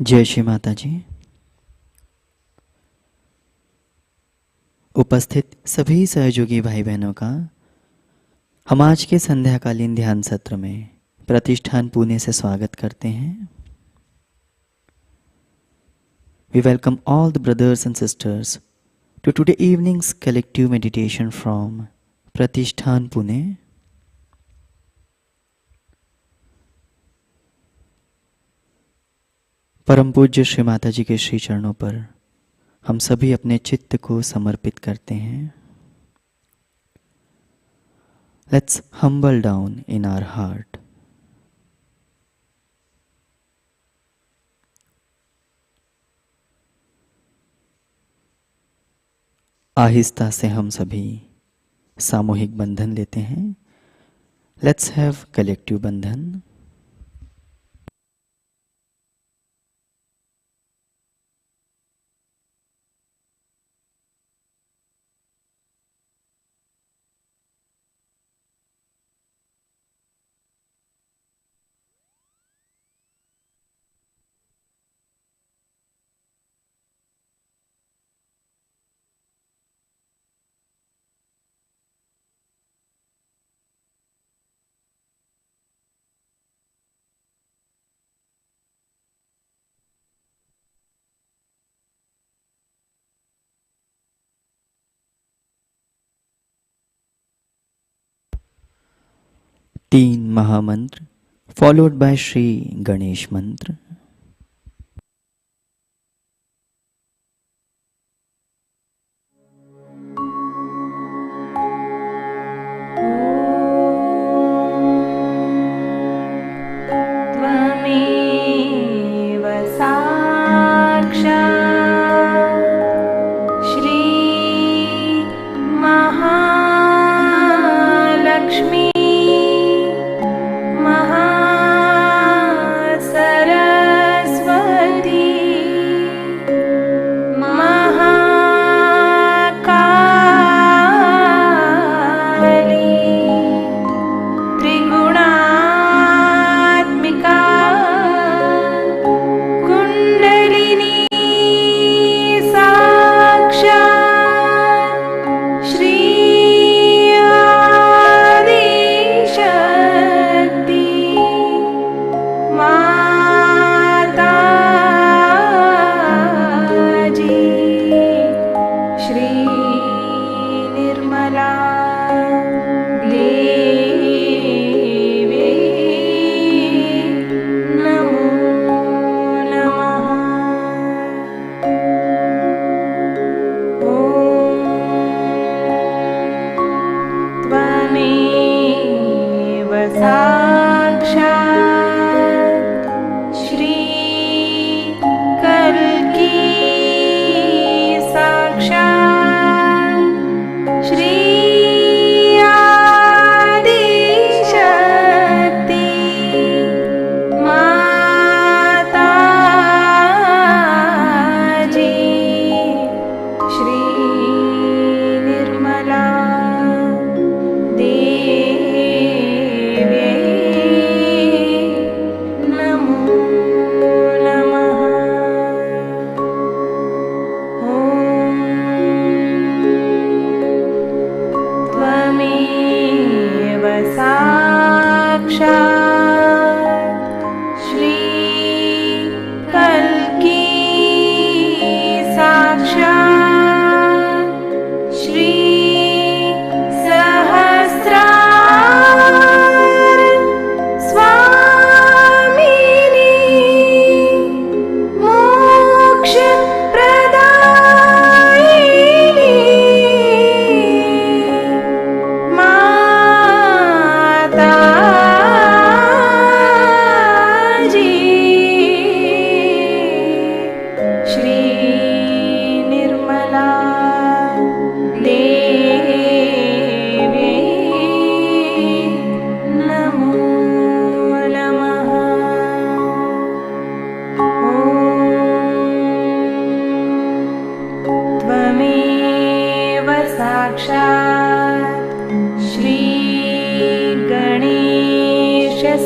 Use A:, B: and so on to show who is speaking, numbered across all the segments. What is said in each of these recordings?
A: जय श्री माताजी। उपस्थित सभी सहयोगी भाई बहनों का हम आज के संध्याकालीन ध्यान सत्र में प्रतिष्ठान पुणे से स्वागत करते हैं। We welcome all the brothers and sisters to today evening's collective meditation from Pratishthan Pune. परम पूज्य श्री माताजी के श्री चरणों पर हम सभी अपने चित्त को समर्पित करते हैं। Let's humble down in our heart. आहिस्ता से हम सभी सामूहिक बंधन लेते हैं। Let's have collective बंधन। तीन महामंत्र फॉलोड बाय श्री गणेश मंत्र।
B: त्वमेव साक्षात् श्री महालक्ष्मी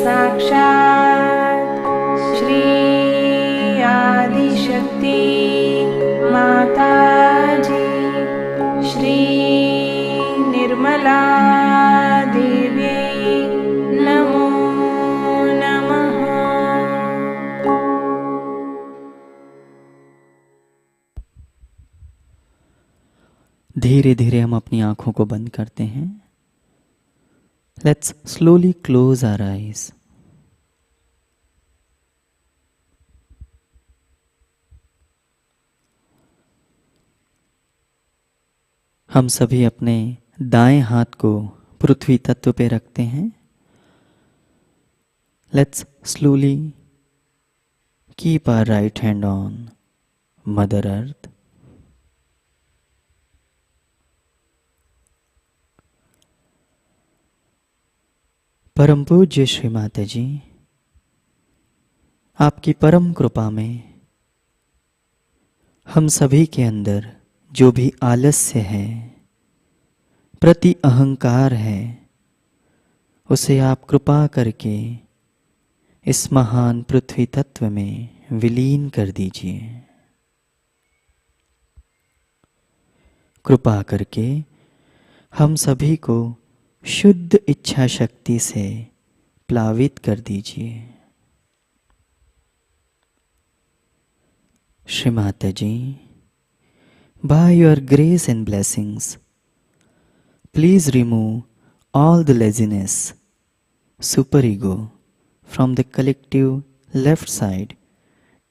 C: साक्षात् श्री
B: शक्ति माताजी श्री निर्मला देव्यै नमो नमः।
A: धीरे धीरे हम अपनी आंखों को बंद करते हैं। Let's slowly close our eyes. हम सभी अपने दाएं हाथ को पृथ्वी तत्व पे रखते हैं। Let's slowly keep our right hand on mother earth. परम पूज्य श्री माताजी, आपकी परम कृपा में हम सभी के अंदर जो भी आलस्य है, प्रति अहंकार है, उसे आप कृपा करके इस महान पृथ्वी तत्व में विलीन कर दीजिए। कृपा करके हम सभी को शुद्ध इच्छा शक्ति से प्लावित कर दीजिए। श्री माताजी, by your grace and blessings, please remove all the laziness, superego from the collective left side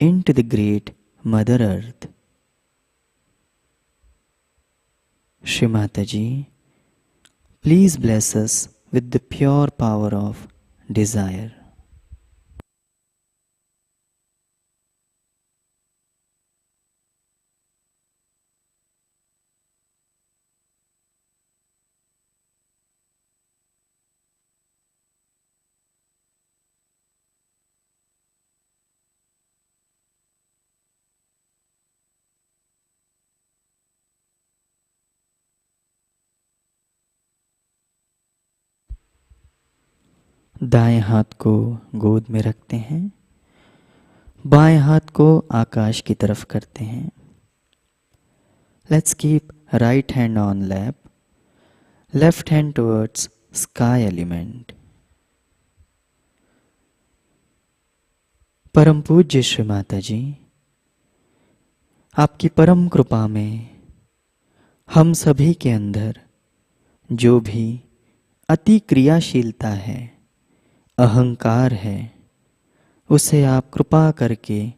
A: into the great Mother Earth. Shri Mataji, please bless us with the pure power of desire. दाएं हाथ को गोद में रखते हैं, बाएं हाथ को आकाश की तरफ करते हैं। Let's keep right hand on lap, left hand towards sky element. परम पूज्य श्री माताजी, आपकी परम कृपा में हम सभी के अंदर जो भी अति क्रियाशीलता है, अहंकार है, उसे आप कृपा करके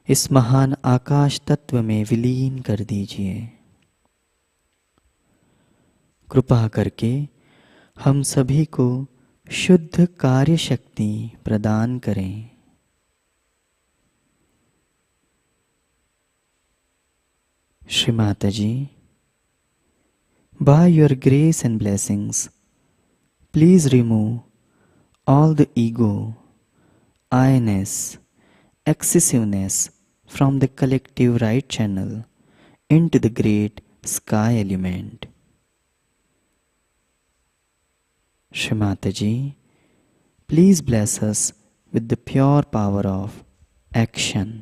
A: इस महान आकाश तत्व में विलीन कर दीजिए। कृपा करके हम सभी को शुद्ध कार्य शक्ति प्रदान करें। श्री माताजी, by your grace and blessings, please remove all the ego, I-ness, excessiveness from the collective right channel into the great sky element. Shri Mataji, please bless us with the pure power of action.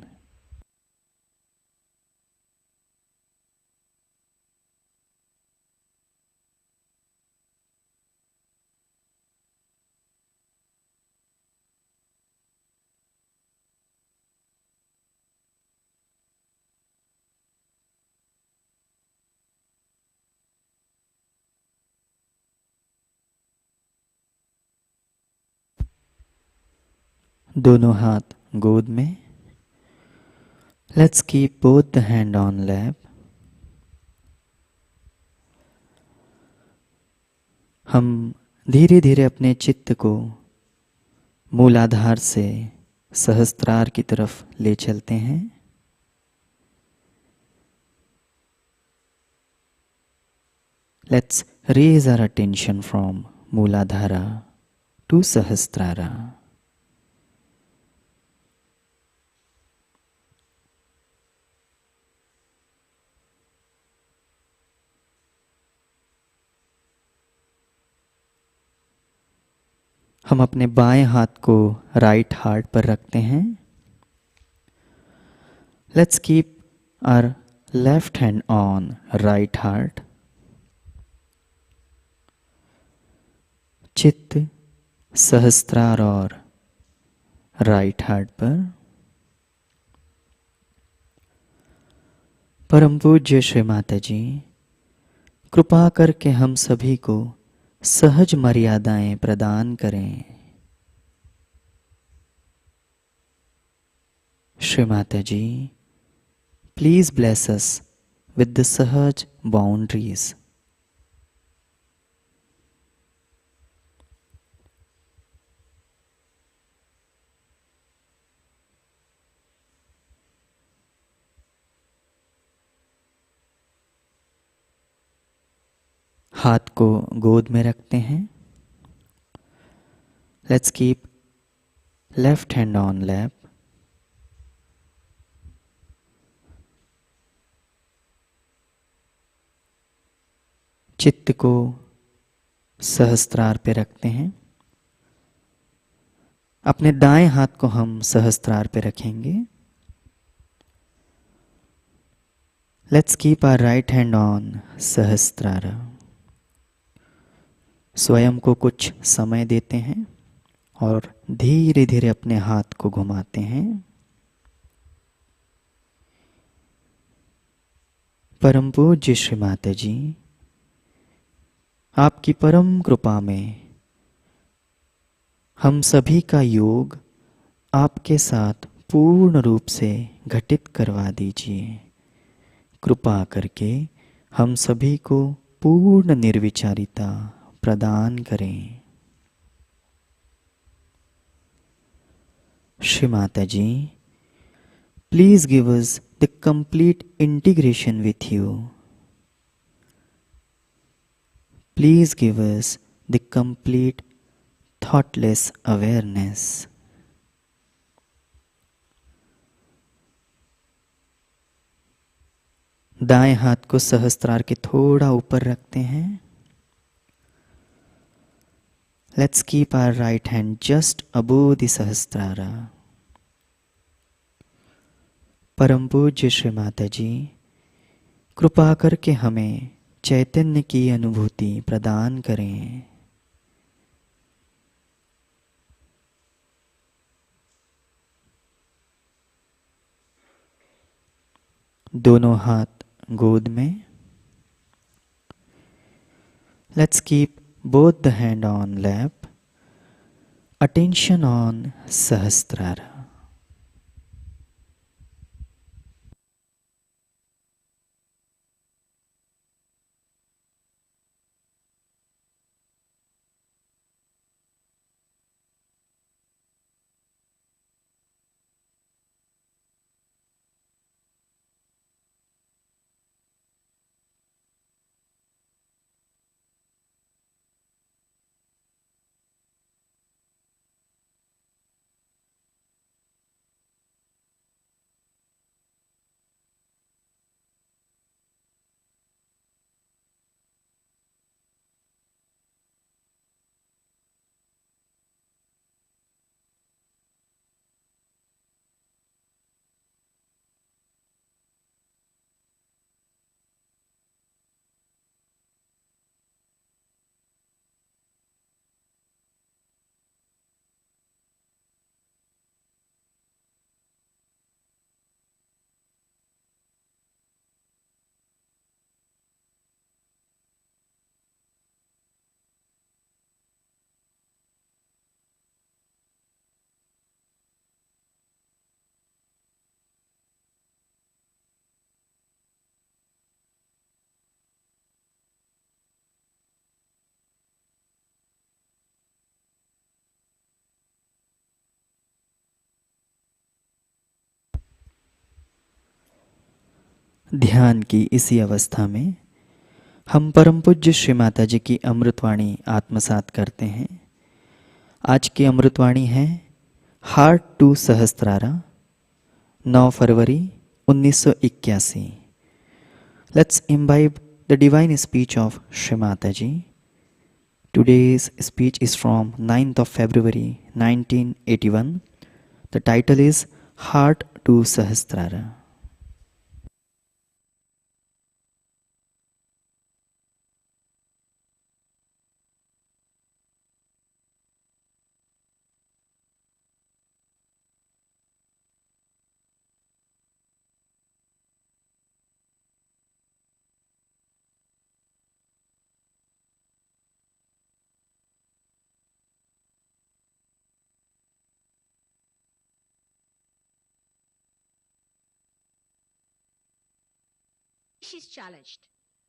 A: दोनों हाथ गोद में। Let's keep both the hand on lap. हम धीरे धीरे अपने चित्त को मूलाधार से सहस्त्रार की तरफ ले चलते हैं। Let's raise our attention from Muladhara to Sahasrara. हम अपने बाएं हाथ को राइट हार्ट पर रखते हैं। Let's keep our left hand on right heart. चित्त सहस्त्रार और राइट हार्ट पर। परम पूज्य श्री माताजी, कृपा करके हम सभी को सहज मर्यादाएं प्रदान करें। श्री माताजी, please bless us with the सहज बाउंड्रीज। हाथ को गोद में रखते हैं। Let's keep left hand on lap. चित्त को सहस्त्रार पे रखते हैं। अपने दाएं हाथ को हम सहस्त्रार पे रखेंगे। Let's keep our right hand on Sahasrara. स्वयं को कुछ समय देते हैं और धीरे धीरे अपने हाथ को घुमाते हैं। परम पूज्य श्री माताजी, आपकी परम कृपा में हम सभी का योग आपके साथ पूर्ण रूप से घटित करवा दीजिए। कृपा करके हम सभी को पूर्ण निर्विचारिता प्रदान करें। श्री माताजी, please give us the complete integration with you. Please give us the complete thoughtless awareness. दाएं हाथ को सहस्त्रार के थोड़ा ऊपर रखते हैं। Let's keep our right hand just above the सहस्त्रारा। परम पूज्य श्री माताजी, कृपा करके हमें चैतन्य की अनुभूति प्रदान करें। दोनों हाथ गोद में। Let's keep both the hand on lap, attention on Sahasrara. ध्यान की इसी अवस्था में हम परम पूज्य श्री माताजी की अमृतवाणी आत्मसात करते हैं। आज की अमृतवाणी है heart to Sahasrara, 9 February 1981। Let's imbibe the divine speech of Shri Mataji. Today's speech is from 9th of February 1981. The title is Heart to Sahasrara.
C: she's challenged.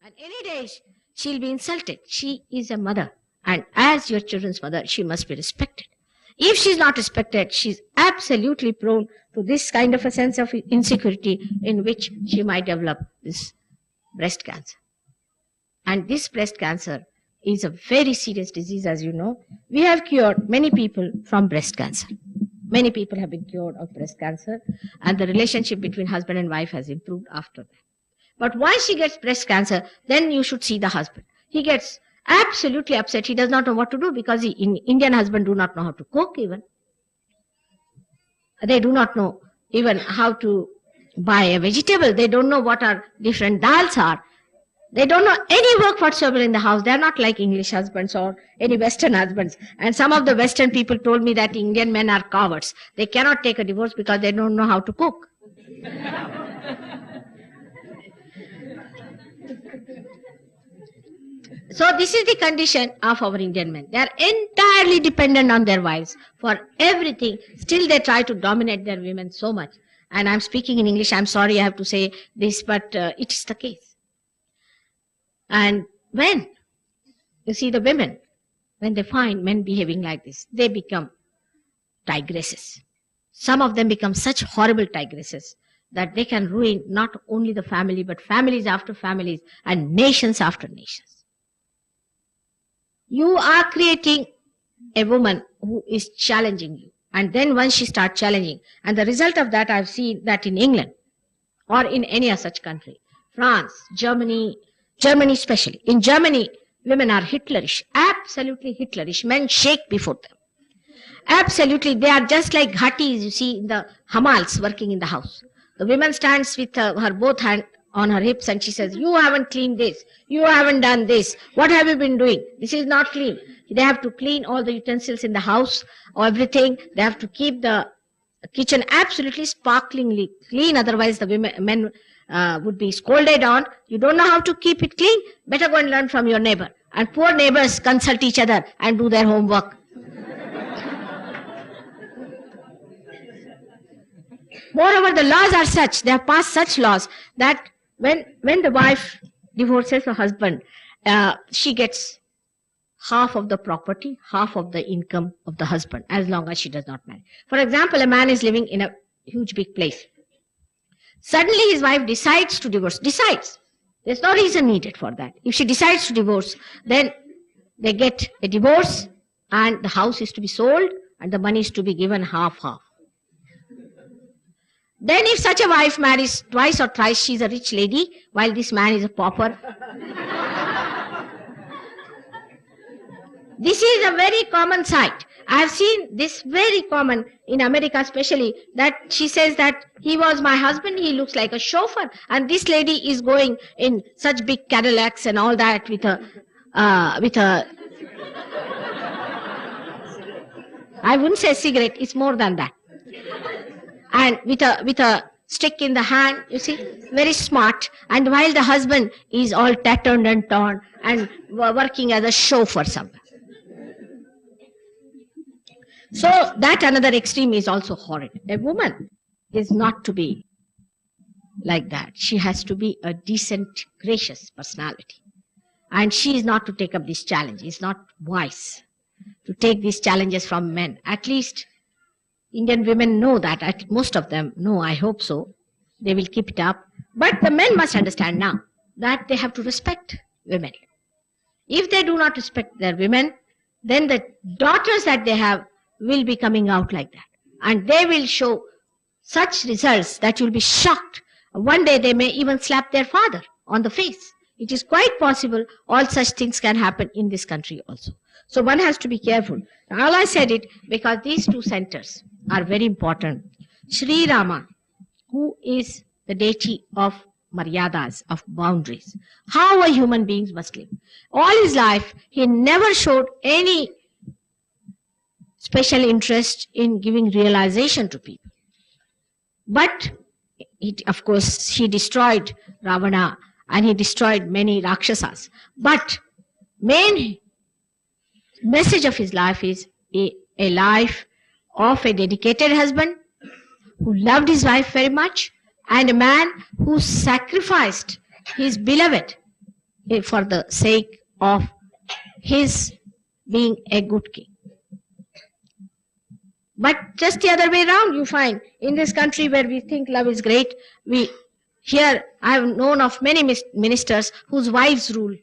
C: And any day she'll be insulted. She is a mother. And as your children's mother, she must be respected. If she's not respected, she's absolutely prone to this kind of a sense of insecurity in which she might develop this breast cancer. And this breast cancer is a very serious disease, as you know. We have cured many people from breast cancer. Many people have been cured of breast cancer, and the relationship between husband and wife has improved after that. But once she gets breast cancer, then you should see the husband. He gets absolutely upset. He does not know what to do because Indian husbands do not know how to cook even. They do not know even how to buy a vegetable. They don't know what are different dals are. They don't know any work whatsoever in the house. They are not like English husbands or any Western husbands. And some of the Western people told me that Indian men are cowards. They cannot take a divorce because they don't know how to cook. So this is the condition of our Indian men. They are entirely dependent on their wives for everything. Still they try to dominate their women so much. And I'm speaking in English. I'm sorry I have to say this, but it is the case. And when you see the women, when they find men behaving like this, they become tigresses. Some of them become such horrible tigresses that they can ruin not only the family, but families after families and nations after nations. You are creating a woman who is challenging you. And then once she starts challenging, and the result of that I've seen that in England or in any such country, France, Germany especially. In Germany, women are Hitlerish, absolutely Hitlerish. Men shake before them. Absolutely, they are just like ghatis, you see, in the hamals working in the house. The woman stands with her both hands on her hips and she says, you haven't cleaned this, you haven't done this, what have you been doing? This is not clean. They have to clean all the utensils in the house or everything. They have to keep the kitchen absolutely sparklingly clean, otherwise the men would be scolded on. You don't know how to keep it clean? Better go and learn from your neighbor. And poor neighbors consult each other and do their homework. Moreover, the laws are such, they have passed such laws that when the wife divorces her husband, she gets half of the property, half of the income of the husband, as long as she does not marry. For example, a man is living in a huge big place. Suddenly his wife decides to divorce. Decides. There's no reason needed for that. If she decides to divorce, then they get a divorce and the house is to be sold and the money is to be given half-half. Then if such a wife marries twice or thrice, she's a rich lady, while this man is a pauper. This is a very common sight. I have seen this very common in America especially, that she says that he was my husband, he looks like a chauffeur, and this lady is going in such big Cadillacs and all that with a I wouldn't say cigarette, it's more than that. And with a stick in the hand, you see, very smart. And while the husband is all tattered and torn and working as a chauffeur somewhere. So that another extreme is also horrid. A woman is not to be like that. She has to be a decent, gracious personality. And she is not to take up this challenge. It's not wise to take these challenges from men. At least Indian women know that. Most of them know, I hope so. They will keep it up. But the men must understand now that they have to respect women. If they do not respect their women, then the daughters that they have will be coming out like that. And they will show such results that you'll be shocked. One day they may even slap their father on the face. It is quite possible all such things can happen in this country also. So one has to be careful. Now, all I said it because these two centers are very important. Shri Rama, who is the deity of maryadas, of boundaries, how a human being must live. All his life, he never showed any special interest in giving realization to people. But, of course, he destroyed Ravana and he destroyed many Rakshasas. But main message of his life is a life of a dedicated husband who loved his wife very much and a man who sacrificed He is beloved for the sake of his being a good king. But just the other way around, you find in this country where we think love is great, I have known of many ministers whose wives rule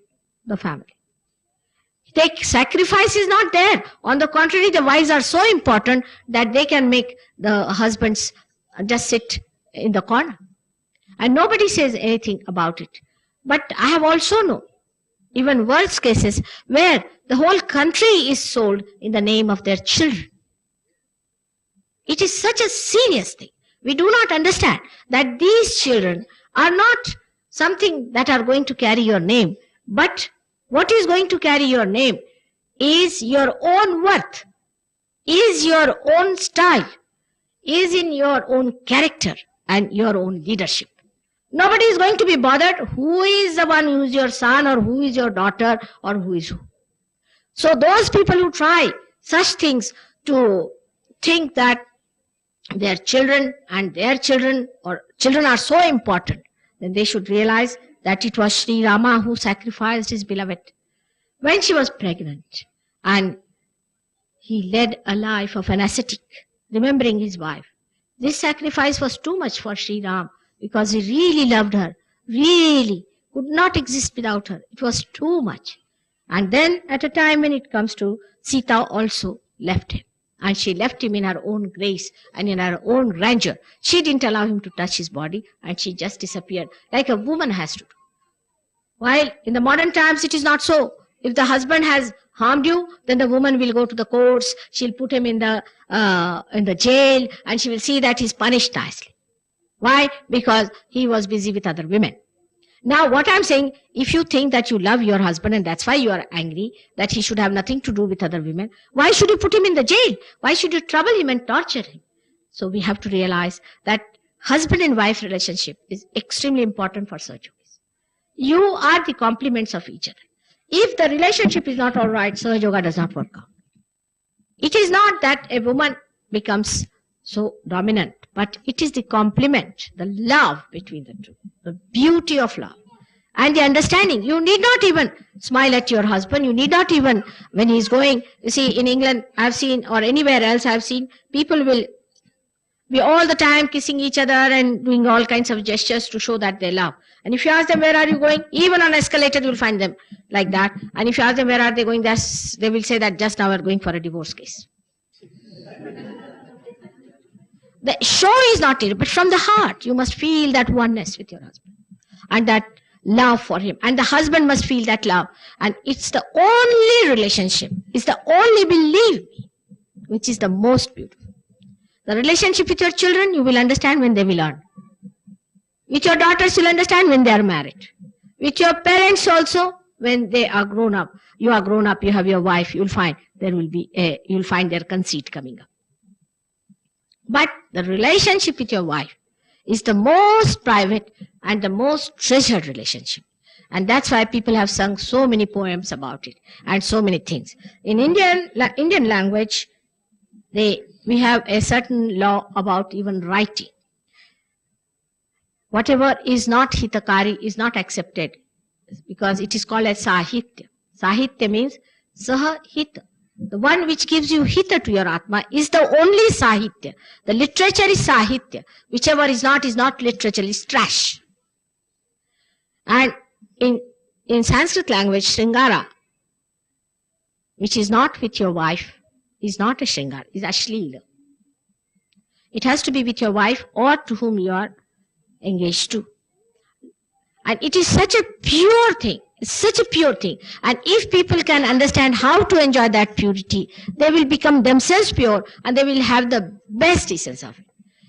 C: the family. Sacrifice is not there. On the contrary, the wives are so important that they can make the husbands just sit in the corner. And nobody says anything about it. But I have also known even worse cases where the whole country is sold in the name of their children. It is such a serious thing. We do not understand that these children are not something that are going to carry your name, but what is going to carry your name is your own worth, is your own style, is in your own character and your own leadership. Nobody is going to be bothered who is the one who is your son or who is your daughter or who is who. So those people who try such things to think that their children and their children or children are so important, then they should realize that it was Shri Rama who sacrificed his beloved when she was pregnant, and he led a life of an ascetic, remembering his wife. This sacrifice was too much for Shri Ram because he really loved her, really could not exist without her. It was too much. And then at a time when it comes to Sita also left him. And she left him in her own grace and in her own grandeur. She didn't allow him to touch his body, and she just disappeared like a woman has to do. While in the modern times it is not so. If the husband has harmed you, then the woman will go to the courts, she'll put him in the jail, and she will see that he's punished nicely. Why? Because he was busy with other women. Now what I'm saying, if you think that you love your husband and that's why you are angry, that he should have nothing to do with other women, why should you put him in the jail? Why should you trouble him and torture him? So we have to realize that husband and wife relationship is extremely important for Sahajogis. You are the complements of each other. If the relationship is not all right, Sahaja does not work out. It is not that a woman becomes so dominant, but it is the complement, the love between the two, the beauty of love and the understanding. You need not even smile at your husband. You need not even, when he's going, you see, in England I've seen, or anywhere else I've seen, people will be all the time kissing each other and doing all kinds of gestures to show that they love. And if you ask them, where are you going? Even on escalator, you'll find them like that. And if you ask them, where are they going? They will say that just now we're going for a divorce case. The show is not it, but from the heart, you must feel that oneness with your husband and that love for him. And the husband must feel that love. And it's the only relationship, it's the only, believe me, which is the most beautiful. The relationship with your children, you will understand when they will learn. With your daughters, you'll understand when they are married. With your parents also, when they are grown up. You are grown up, you have your wife, you'll find you'll find their conceit coming up. But the relationship with your wife is the most private and the most treasured relationship. And that's why people have sung so many poems about it and so many things. In Indian language, we have a certain law about even writing. Whatever is not hitakari is not accepted because it is called as sahitya. Sahitya means sahahita. The one which gives you hita to your atma is the only sahitya. The literature is sahitya. Whichever is not literature, is trash. And in Sanskrit language, Shringara, which is not with your wife, is not a Shringara, is Ashlila. It has to be with your wife or to whom you are engaged to. And it is such a pure thing. It's such a pure thing. And if people can understand how to enjoy that purity, they will become themselves pure and they will have the best essence of it.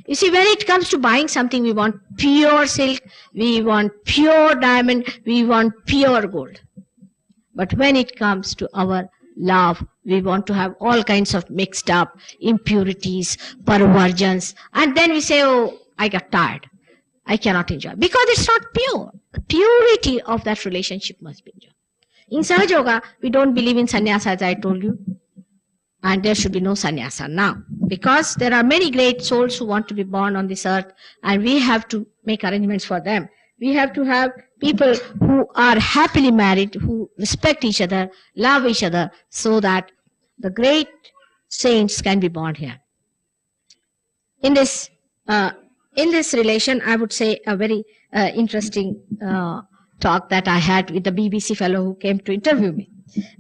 C: You see, when it comes to buying something, we want pure silk, we want pure diamond, we want pure gold. But when it comes to our love, we want to have all kinds of mixed up impurities, perversions, and then we say, oh, I got tired. I cannot enjoy. Because it's not pure. The purity of that relationship must be enjoyed. In Sahajayoga, we don't believe in sannyasa, as I told you. And there should be no sannyasa now. Because there are many great souls who want to be born on this earth, and we have to make arrangements for them. We have to have people who are happily married, who respect each other, love each other, so that the great saints can be born here. In this relation, I would say a very interesting talk that I had with the BBC fellow who came to interview me.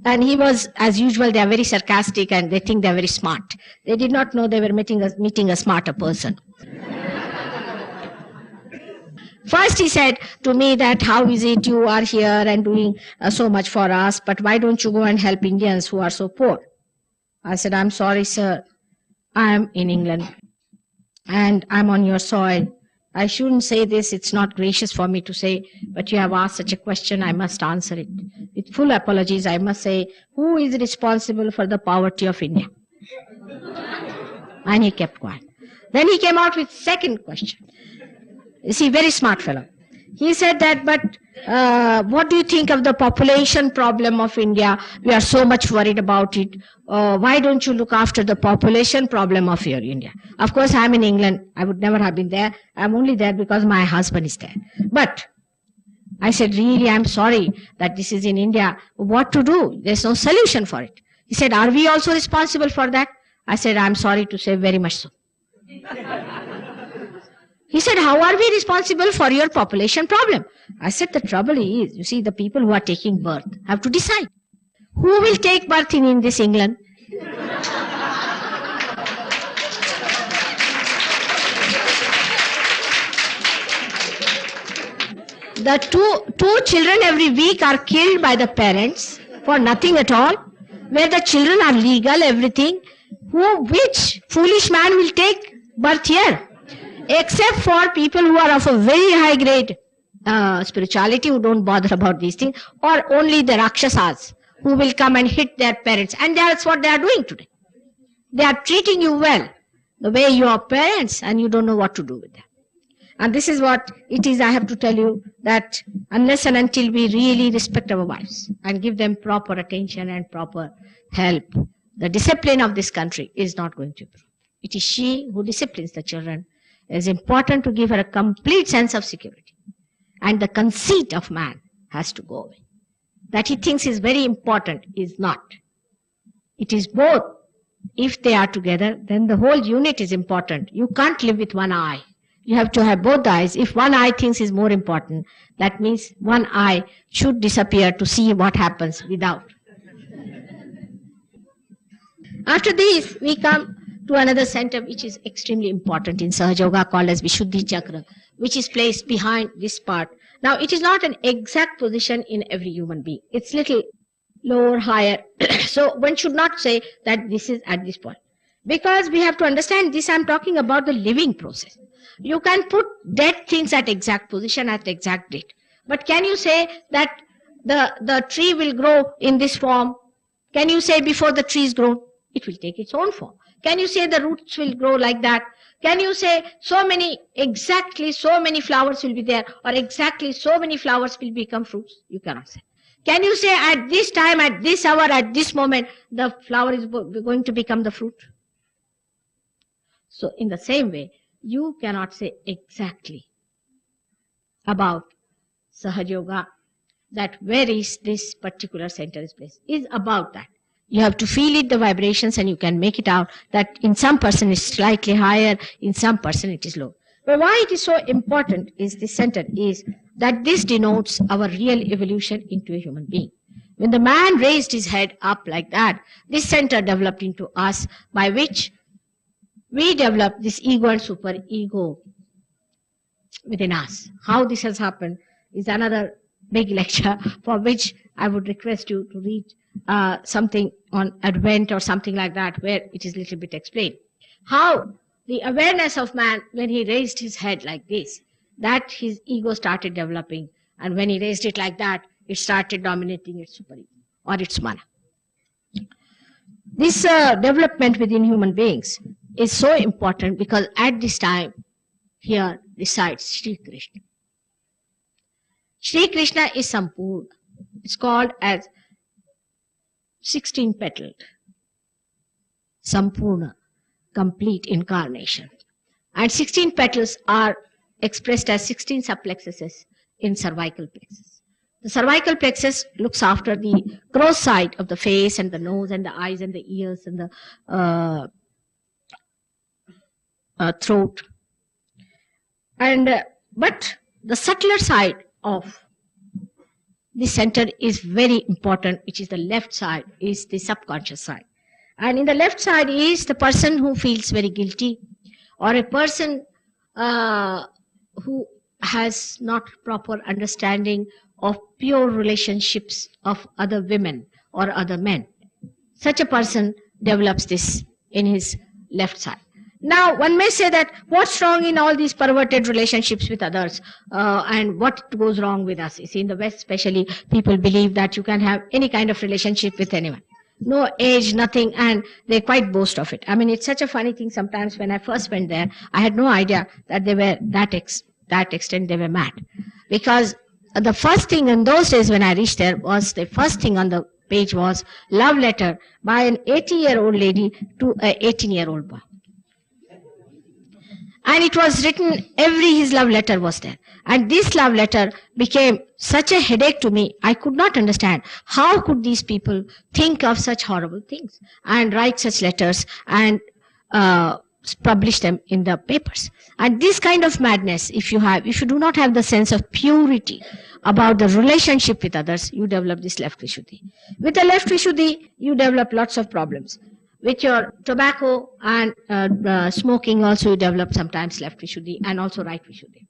C: And he was, as usual, they are very sarcastic and they think they are very smart. They did not know they were meeting a smarter person. First he said to me that, how is it you are here and doing so much for us, but why don't you go and help Indians who are so poor? I said, I'm sorry, sir. I'm in England and I'm on your soil. I shouldn't say this, it's not gracious for me to say, but you have asked such a question, I must answer it. With full apologies, I must say, who is responsible for the poverty of India? And he kept quiet. Then he came out with second question. You see, very smart fellow. He said that, but what do you think of the population problem of India? We are so much worried about it. Why don't you look after the population problem of your India? Of course, I'm in England. I would never have been there. I'm only there because my husband is there. But I said, really, I'm sorry that this is in India. What to do? There's no solution for it. He said, are we also responsible for that? I said, I'm sorry to say, very much so. He said, how are we responsible for your population problem? I said, the trouble is, you see, the people who are taking birth have to decide. Who will take birth in this England? The two children every week are killed by the parents for nothing at all, where the children are legal, everything. Which foolish man will take birth here? Except for people who are of a very high grade spirituality, who don't bother about these things, or only the Rakshasas who will come and hit their parents. And that's what they are doing today. They are treating you well, the way you are parents, and you don't know what to do with them. And this is what it is, I have to tell you, that unless and until we really respect our wives and give them proper attention and proper help, the discipline of this country is not going to improve. It is she who disciplines the children. It is important to give her a complete sense of security. And the conceit of man has to go away. That he thinks is very important is not. It is both. If they are together, then the whole unit is important. You can't live with one eye. You have to have both eyes. If one eye thinks is more important, that means one eye should disappear to see what happens without. After this, we come to another center which is extremely important in Sahajayoga, called as Vishuddhi Chakra, which is placed behind this part. Now, it is not an exact position in every human being. It's little lower, higher. So one should not say that this is at this point. Because we have to understand this, I'm talking about the living process. You can put dead things at exact position at exact date. But can you say that the tree will grow in this form? Can you say before the tree is grown? It will take its own form. Can you say the roots will grow like that? Can you say exactly so many flowers will be there, or exactly so many flowers will become fruits? You cannot say. Can you say at this time, at this hour, at this moment, the flower is going to become the fruit? So in the same way, you cannot say exactly about Sahajayoga that where is this particular center is placed. Is about that. You have to feel it, the vibrations, and you can make it out that in some person it's slightly higher, in some person it is low. But why it is so important is this center is that this denotes our real evolution into a human being. When the man raised his head up like that, this center developed into us, by which we develop this ego and super ego within us. How this has happened is another big lecture, for which I would request you to read something on Advent or something like that, where it is a little bit explained. How the awareness of man, when he raised his head like this, that his ego started developing, and when he raised it like that, it started dominating its super ego or its mana. This development within human beings is so important because at this time here resides Shri Krishna. Shri Krishna is Sampurna. It's called as 16-petaled, Sampurna, complete incarnation. And 16 petals are expressed as 16 subplexuses in cervical plexus. The cervical plexus looks after the gross side of the face and the nose and the eyes and the ears and the throat. And but the subtler side of the center is very important, which is the left side, is the subconscious side. And in the left side is the person who feels very guilty, or a person who has not proper understanding of pure relationships of other women or other men. Such a person develops this in his left side. Now, one may say that what's wrong in all these perverted relationships with others, and what goes wrong with us? You see, in the West especially, people believe that you can have any kind of relationship with anyone. No age, nothing, and they quite boast of it. I mean, it's such a funny thing sometimes. When I first went there, I had no idea that they were that extent they were mad. Because the first thing in those days when I reached there was, the first thing on the page was love letter by an 80-year-old lady to an 18-year-old boy. And it was written, his love letter was there. And this love letter became such a headache to me. I could not understand how could these people think of such horrible things and write such letters and publish them in the papers. And this kind of madness, if you do not have the sense of purity about the relationship with others, you develop this left Vishuddhi. With the left Vishuddhi, you develop lots of problems. With your tobacco and smoking also, you develop sometimes left Vishuddhi and also right Vishuddhi.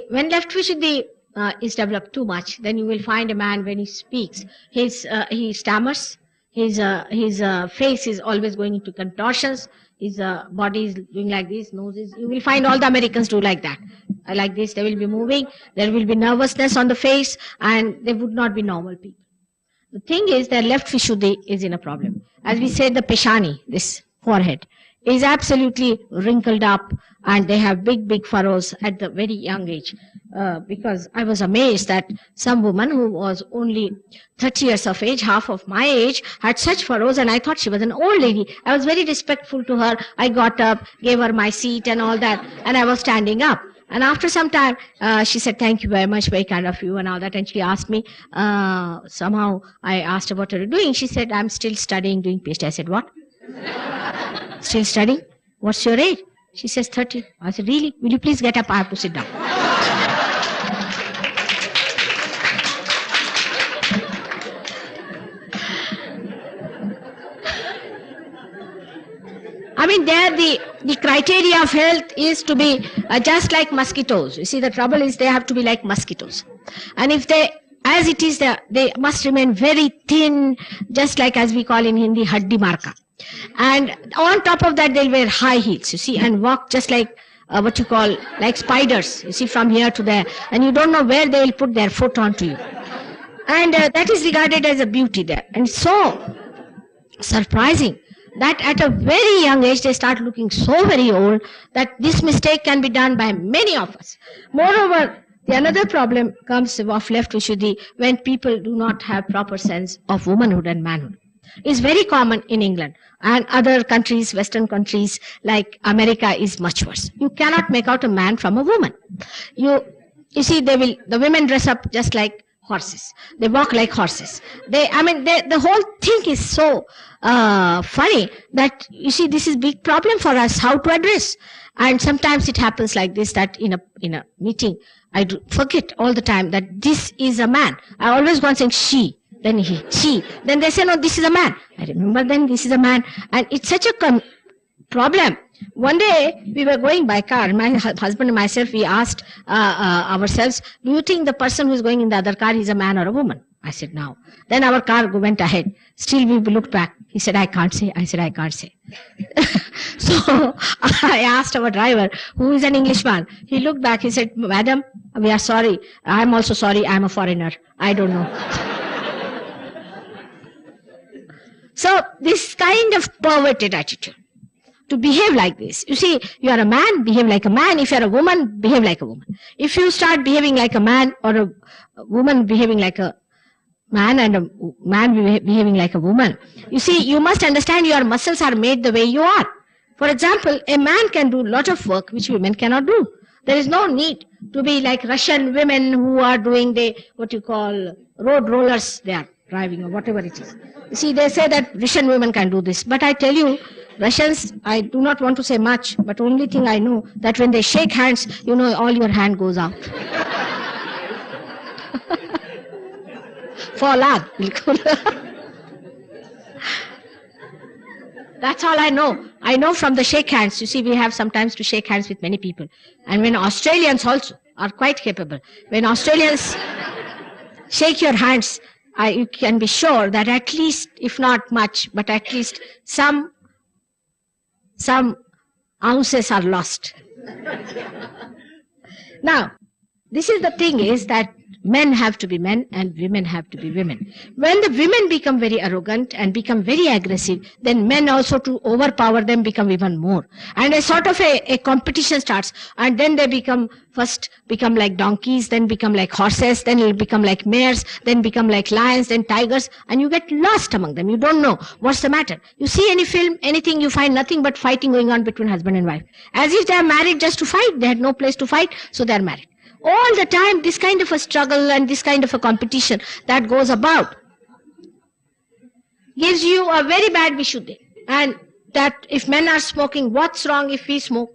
C: When left Vishuddhi is developed too much, then you will find a man when he speaks, he stammers, his face is always going into contortions, his body is doing like this, noses. You will find all the Americans do like that. Like this, they will be moving, there will be nervousness on the face, and they would not be normal people. The thing is, their left Vishuddhi is in a problem. As we said, the Peshani, this forehead, is absolutely wrinkled up, and they have big furrows at the very young age. Because I was amazed that some woman who was only 30 years of age, half of my age, had such furrows, and I thought she was an old lady. I was very respectful to her. I got up, gave her my seat and all that, and I was standing up. And after some time, she said, "Thank you very much, very kind of you," and all that. And she asked me, somehow I asked her, "What are you doing?" She said, "I'm still studying, doing PhD." I said, "What? Still studying? What's your age?" She says, 30. I said, "Really? Will you please get up? I have to sit down." I mean, there the criteria of health is to be just like mosquitoes. You see, the trouble is they have to be like mosquitoes. And if they, as it is, they must remain very thin, just like, as we call in Hindi, haddi marka. And on top of that, they'll wear high heels, you see, and walk just like what you call, like spiders, you see, from here to there. And you don't know where they will put their foot onto you. And that is regarded as a beauty there. And so surprising that at a very young age, they start looking so very old that this mistake can be done by many of us. Moreover, the another problem comes of left Vishuddhi when people do not have proper sense of womanhood and manhood. It's very common in England and other countries, Western countries like America is much worse. You cannot make out a man from a woman. You see, the women dress up just like horses. They walk like horses. The whole thing is so funny that, you see, this is big problem for us, how to address. And sometimes it happens like this, that in a meeting, I forget all the time that this is a man. I always go on saying she, then he, she. Then they say, no, this is a man. I remember then this is a man. And it's such a problem. One day we were going by car, my husband and myself, we asked ourselves, do you think the person who is going in the other car is a man or a woman? I said, no. Then our car went ahead. Still we looked back. He said, I can't say. I said, I can't say. So I asked our driver, who is an Englishman. He looked back. He said, madam, we are sorry. I'm also sorry. I'm a foreigner. I don't know. So this kind of perverted attitude, to behave like this. You see, you are a man, behave like a man. If you are a woman, behave like a woman. If you start behaving like a man, or a woman behaving like a man, and a man behaving like a woman, you see, you must understand your muscles are made the way you are. For example, a man can do a lot of work which women cannot do. There is no need to be like Russian women who are doing the, what you call, road rollers they are driving or whatever it is. You see, they say that Russian women can do this. But I tell you, Russians, I do not want to say much, but only thing I know, that when they shake hands, you know, all your hand goes out. Faulad, bilkul. That's all I know. I know from the shake hands. You see, we have sometimes to shake hands with many people. And when Australians also are quite capable, when Australians shake your hands, you can be sure that at least, if not much, but at least some ounces are lost. Now, this is the thing is that men have to be men and women have to be women. When the women become very arrogant and become very aggressive, then men also to overpower them become even more. And a sort of a competition starts. And then they first become like donkeys, then become like horses, then it'll become like mares, then become like lions, then tigers. And you get lost among them. You don't know what's the matter. You see any film, anything, you find nothing but fighting going on between husband and wife. As if they are married just to fight. They had no place to fight, so they are married. All the time, this kind of a struggle and this kind of a competition that goes about gives you a very bad vishuddhi. And that if men are smoking, what's wrong if we smoke?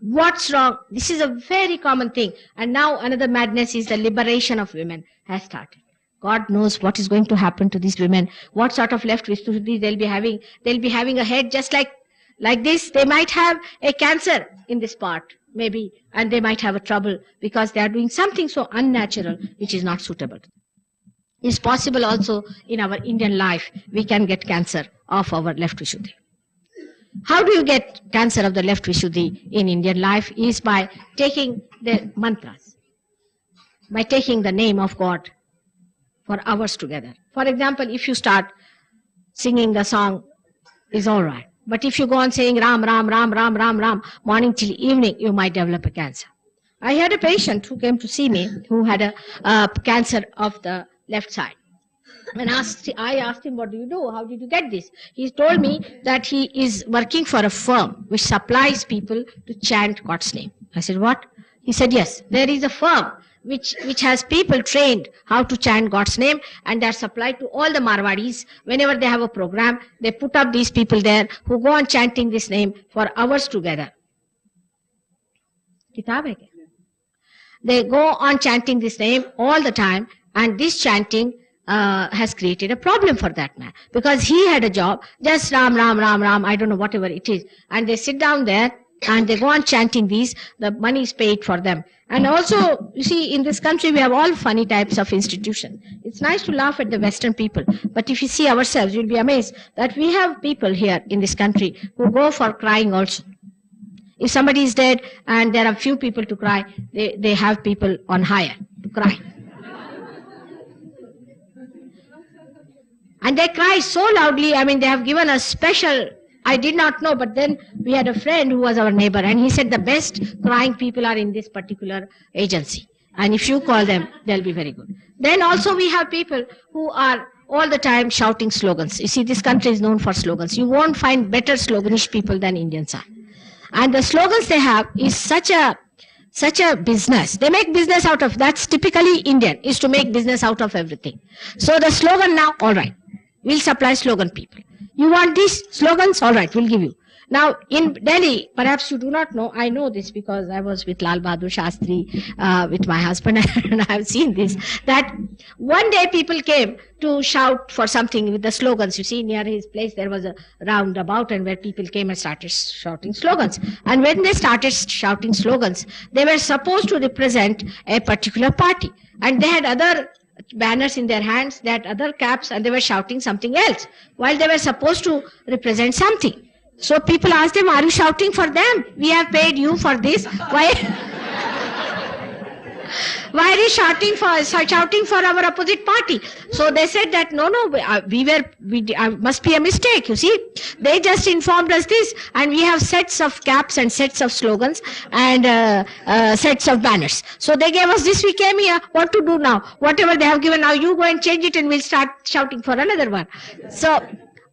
C: What's wrong? This is a very common thing. And now another madness is the liberation of women has started. God knows what is going to happen to these women. What sort of left vishuddhi they'll be having. They'll be having a head just like this. They might have a cancer in this part. Maybe, and they might have a trouble because they are doing something so unnatural which is not suitable. It's possible also in our Indian life we can get cancer of our left vishuddhi. How do you get cancer of the left vishuddhi in Indian life? Is by taking the mantras, by taking the name of God for hours together. For example, if you start singing the song, is all right. But if you go on saying Ram, Ram, Ram, Ram, Ram, Ram, morning till evening, you might develop a cancer. I had a patient who came to see me who had a cancer of the left side. And I asked him, what do you do? How did you get this? He told me that he is working for a firm which supplies people to chant God's name. I said, what? He said, yes, there is a firm which has people trained how to chant God's name, and they are supplied to all the Marwadis. Whenever they have a program, they put up these people there who go on chanting this name for hours together. Kitab hai kya? They go on chanting this name all the time, and this chanting has created a problem for that man. Because he had a job, just Ram, Ram, Ram, Ram, I don't know, whatever it is. And they sit down there, and they go on chanting these, the money is paid for them. And also, you see, in this country, we have all funny types of institutions. It's nice to laugh at the Western people. But if you see ourselves, you'll be amazed that we have people here in this country who go for crying also. If somebody is dead and there are few people to cry, they have people on hire to cry. And they cry so loudly, I mean, they have given a special, I did not know, but then we had a friend who was our neighbor, and he said the best crying people are in this particular agency. And if you call them, they'll be very good. Then also we have people who are all the time shouting slogans. You see, this country is known for slogans. You won't find better sloganish people than Indians are. And the slogans they have is such a business. They make business out of, that's typically Indian, is to make business out of everything. So the slogan now, all right, we'll supply slogan people. You want these slogans? All right, we'll give you. Now, in Delhi, perhaps you do not know, I know this because I was with Lal Bahadur Shastri, with my husband, and I have seen this, that one day people came to shout for something with the slogans. You see, near his place there was a roundabout, and where people came and started shouting slogans. And when they started shouting slogans, they were supposed to represent a particular party. And they had other banners in their hands, they had other caps, and they were shouting something else, while they were supposed to represent something. So people asked them, are you shouting for them? We have paid you for this. Why are you shouting for our opposite party? So they said that no, must be a mistake, you see. They just informed us this, and we have sets of caps and sets of slogans and sets of banners. So they gave us this, we came here, what to do now? Whatever they have given, now you go and change it and we'll start shouting for another one. So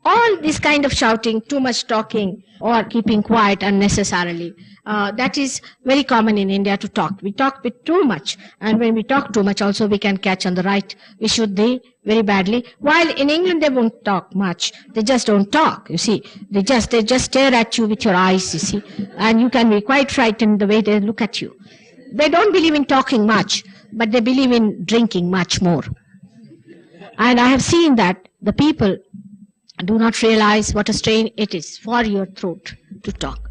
C: All this kind of shouting, too much talking, or keeping quiet unnecessarily, that is very common in India to talk. We talk bit too much, and when we talk too much also we can catch on the right Vishuddhi very badly. While in England they won't talk much. They just don't talk, you see. They just stare at you with your eyes, you see. And you can be quite frightened the way they look at you. They don't believe in talking much, but they believe in drinking much more. And I have seen that the people do not realize what a strain it is for your throat to talk.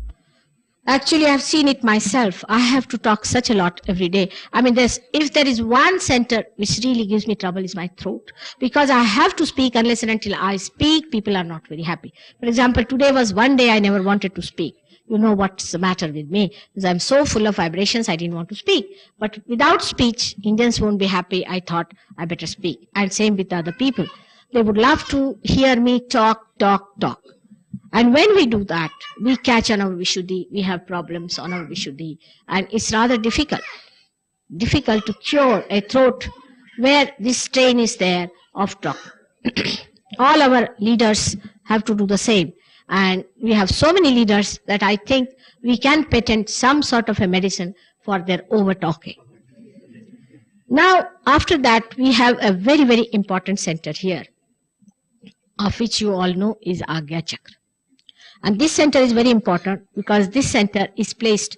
C: Actually, I have seen it myself. I have to talk such a lot every day. I mean, if there is one center which really gives me trouble is my throat. Because I have to speak unless and until I speak, people are not very happy. For example, today was one day I never wanted to speak. You know what's the matter with me. Because I'm so full of vibrations, I didn't want to speak. But without speech, Indians won't be happy. I thought I better speak. And same with the other people. They would love to hear me talk. And when we do that, we catch on our Vishuddhi, we have problems on our Vishuddhi, and it's rather difficult to cure a throat where this strain is there of talk. All our leaders have to do the same. And we have so many leaders that I think we can patent some sort of a medicine for their over-talking. Now, after that, we have a very, very important center here, of which you all know is Agya Chakra. And this center is very important because this center is placed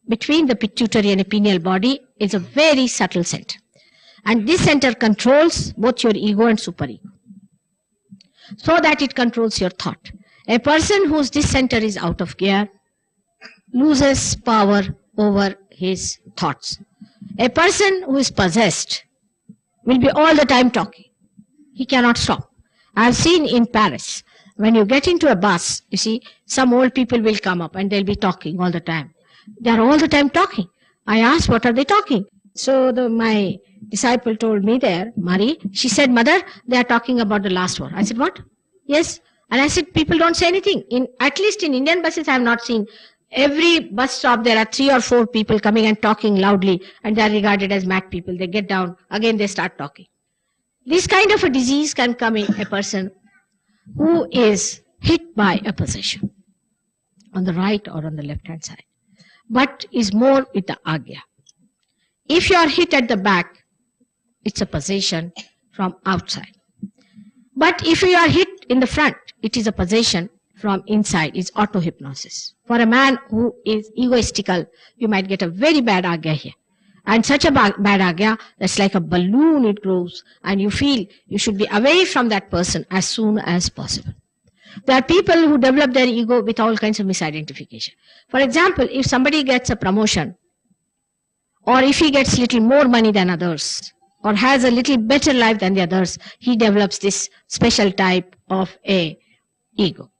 C: between the pituitary and pineal body. It's a very subtle center. And this center controls both your ego and superego, so that it controls your thought. A person whose this center is out of gear loses power over his thoughts. A person who is possessed will be all the time talking. He cannot stop. I have seen in Paris, when you get into a bus, you see, some old people will come up and they'll be talking all the time. They are all the time talking. I asked, what are they talking? So my disciple told me there, Marie, she said, Mother, they are talking about the last war. I said, what? Yes. And I said, people don't say anything. At least in Indian buses, I have not seen. Every bus stop, there are 3 or 4 people coming and talking loudly, and they are regarded as mad people. They get down, again they start talking. This kind of a disease can come in a person who is hit by a possession on the right or on the left hand side, but is more with the Agya. If you are hit at the back, it's a possession from outside. But if you are hit in the front, it is a possession from inside. It's auto-hypnosis. For a man who is egoistical, you might get a very bad Agya here. And such a bad Agya, that's like a balloon, it grows, and you feel you should be away from that person as soon as possible. There are people who develop their ego with all kinds of misidentification. For example, if somebody gets a promotion, or if he gets little more money than others, or has a little better life than the others, he develops this special type of a ego.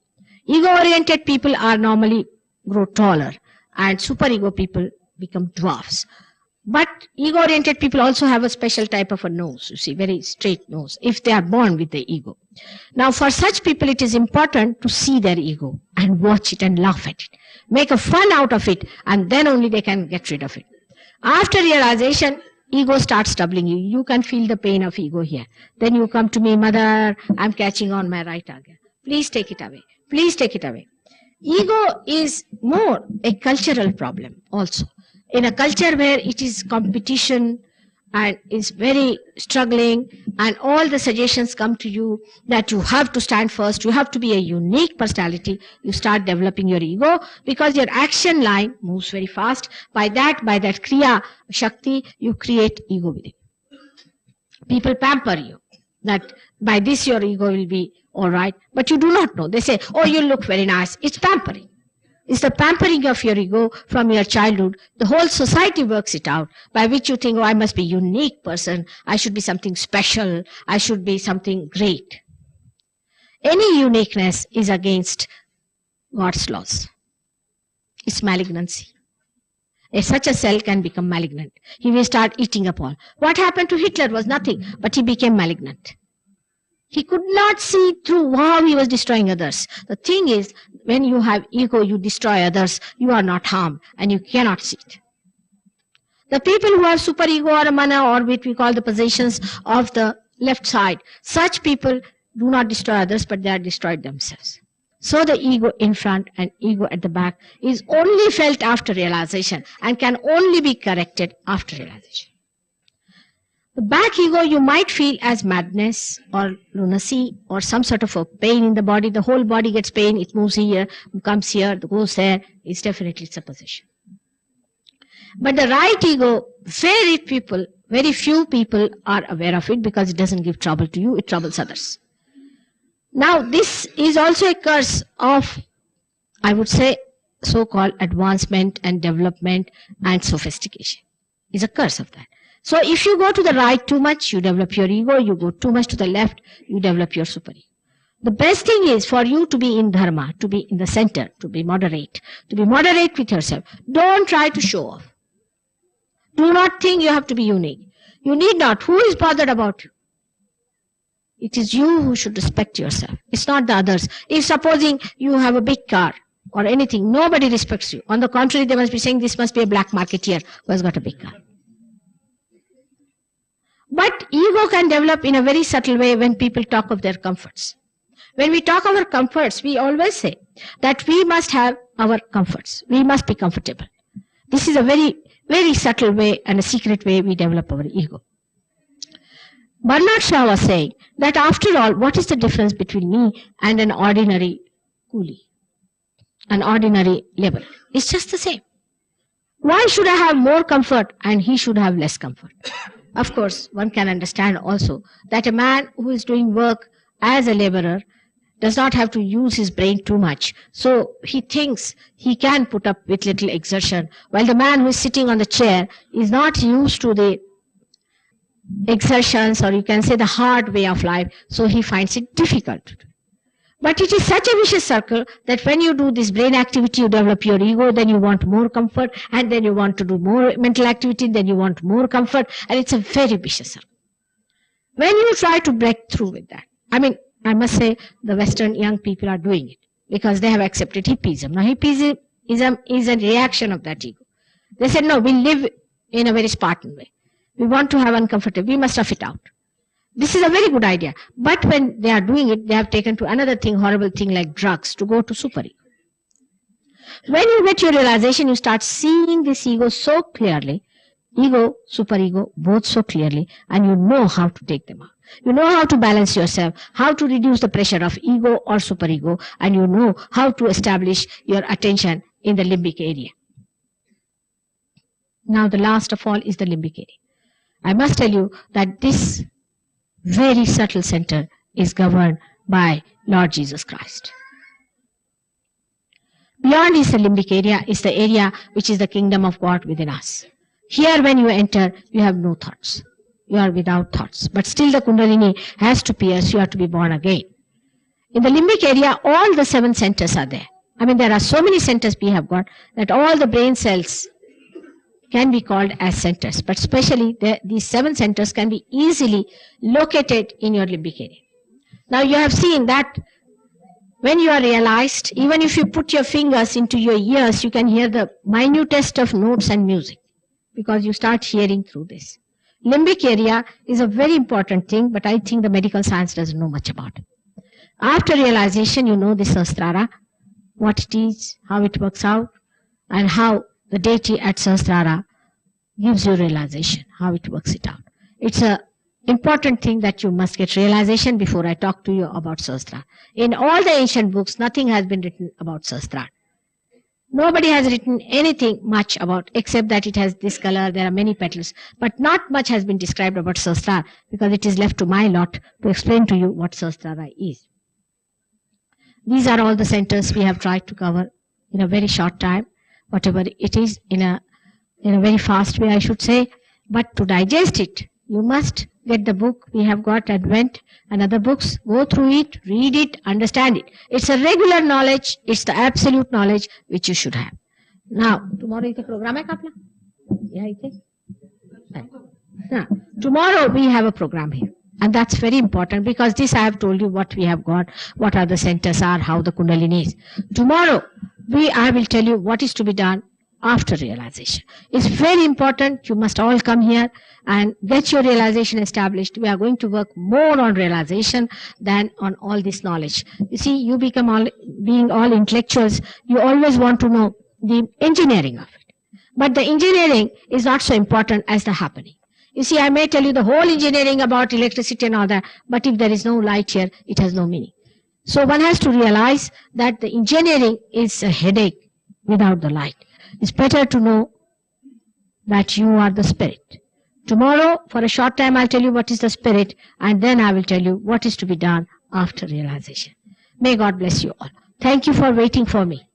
C: Ego-oriented people are normally grow taller, and superego people become dwarfs. But ego-oriented people also have a special type of a nose, you see, very straight nose, if they are born with the ego. Now, for such people, it is important to see their ego and watch it and laugh at it. Make a fun out of it, and then only they can get rid of it. After realization, ego starts troubling you. You can feel the pain of ego here. Then you come to me, Mother, I'm catching on my right Agya. Please take it away. Please take it away. Ego is more a cultural problem also. In a culture where it is competition and is very struggling, and all the suggestions come to you that you have to stand first, you have to be a unique personality, you start developing your ego because your action line moves very fast. By that Kriya Shakti, you create ego within. People pamper you that by this your ego will be all right, but you do not know. They say, oh, you look very nice. It's pampering. It's the pampering of your ego from your childhood. The whole society works it out, by which you think, oh, I must be a unique person. I should be something special. I should be something great. Any uniqueness is against God's laws. It's malignancy. Such a cell can become malignant. He will start eating up all. What happened to Hitler was nothing, but he became malignant. He could not see through how he was destroying others. The thing is, when you have ego, you destroy others, you are not harmed, and you cannot see it. The people who have superego or mana, or what we call the possessions of the left side, such people do not destroy others, but they are destroyed themselves. So the ego in front and ego at the back is only felt after realization and can only be corrected after realization. The back ego you might feel as madness or lunacy or some sort of a pain in the body. The whole body gets pain. It moves here, comes here, goes there. It's definitely supposition. But the right ego, very few people are aware of it because it doesn't give trouble to you. It troubles others. Now, this is also a curse of, I would say, so-called advancement and development and sophistication. It's a curse of that. So if you go to the right too much, you develop your ego. You go too much to the left, you develop your super ego. The best thing is for you to be in dharma, to be in the center, to be moderate with yourself. Don't try to show off. Do not think you have to be unique. You need not. Who is bothered about you? It is you who should respect yourself. It's not the others. If supposing you have a big car or anything, nobody respects you. On the contrary, they must be saying this must be a black marketeer who has got a big car. But ego can develop in a very subtle way when people talk of their comforts. When we talk of our comforts, we always say that we must have our comforts. We must be comfortable. This is a very, very subtle way and a secret way we develop our ego. Bernard Shaw was saying that after all, what is the difference between me and an ordinary coolie, an ordinary laborer? It's just the same. Why should I have more comfort and he should have less comfort? Of course, one can understand also that a man who is doing work as a laborer does not have to use his brain too much. So he thinks he can put up with little exertion, while the man who is sitting on the chair is not used to the exertions, or you can say the hard way of life, so he finds it difficult to do. But it is such a vicious circle that when you do this brain activity, you develop your ego, then you want more comfort, and then you want to do more mental activity, then you want more comfort, and it's a very vicious circle. When you try to break through with that, I must say the Western young people are doing it because they have accepted hippism. Now hippism is a reaction of that ego. They said, no, we live in a very Spartan way. We want to have uncomfortable, we must stuff it out. This is a very good idea. But when they are doing it, they have taken to another thing, horrible thing like drugs, to go to super ego. When you get your realization, you start seeing this ego so clearly, ego, super ego, both so clearly, and you know how to take them out. You know how to balance yourself, how to reduce the pressure of ego or super ego, and you know how to establish your attention in the limbic area. Now the last of all is the limbic area. I must tell you that this very subtle center is governed by Lord Jesus Christ. Beyond is the limbic area, is the area which is the kingdom of God within us. Here when you enter, you have no thoughts. You are without thoughts. But still the Kundalini has to pierce, you have to be born again. In the limbic area, all the 7 centers are there. There are so many centers we have got that all the brain cells can be called as centers. But especially these 7 centers can be easily located in your limbic area. Now you have seen that when you are realized, even if you put your fingers into your ears, you can hear the minutest of notes and music because you start hearing through this. Limbic area is a very important thing, but I think the medical science doesn't know much about it. After realization, you know the Sahasrara, what it is, how it works out, and how the deity at Sahasrara gives you realization, how it works it out. It's an important thing that you must get realization before I talk to you about Sahasrara. In all the ancient books, nothing has been written about Sahasrara. Nobody has written anything much about, except that it has this color, there are many petals. But not much has been described about Sahasrara because it is left to my lot to explain to you what Sahasrara is. These are all the centers we have tried to cover in a very short time, whatever it is, in a very fast way, I should say. But to digest it, you must get the book we have got, Advent and other books, go through it, read it, understand it. It's a regular knowledge, it's the absolute knowledge which you should have. Now, tomorrow is the program hai kapla? Yeah, I think. Now, tomorrow we have a program here. And that's very important because this I have told you what we have got, what are the centers are, how the Kundalini is. Tomorrow, I will tell you what is to be done after realization. It's very important. You must all come here and get your realization established. We are going to work more on realization than on all this knowledge. You see, you become all, being all intellectuals, you always want to know the engineering of it. But the engineering is not so important as the happening. You see, I may tell you the whole engineering about electricity and all that, but if there is no light here, it has no meaning. So one has to realize that the engineering is a headache without the light. It's better to know that you are the spirit. Tomorrow, for a short time, I'll tell you what is the spirit, and then I will tell you what is to be done after realization. May God bless you all. Thank you for waiting for me.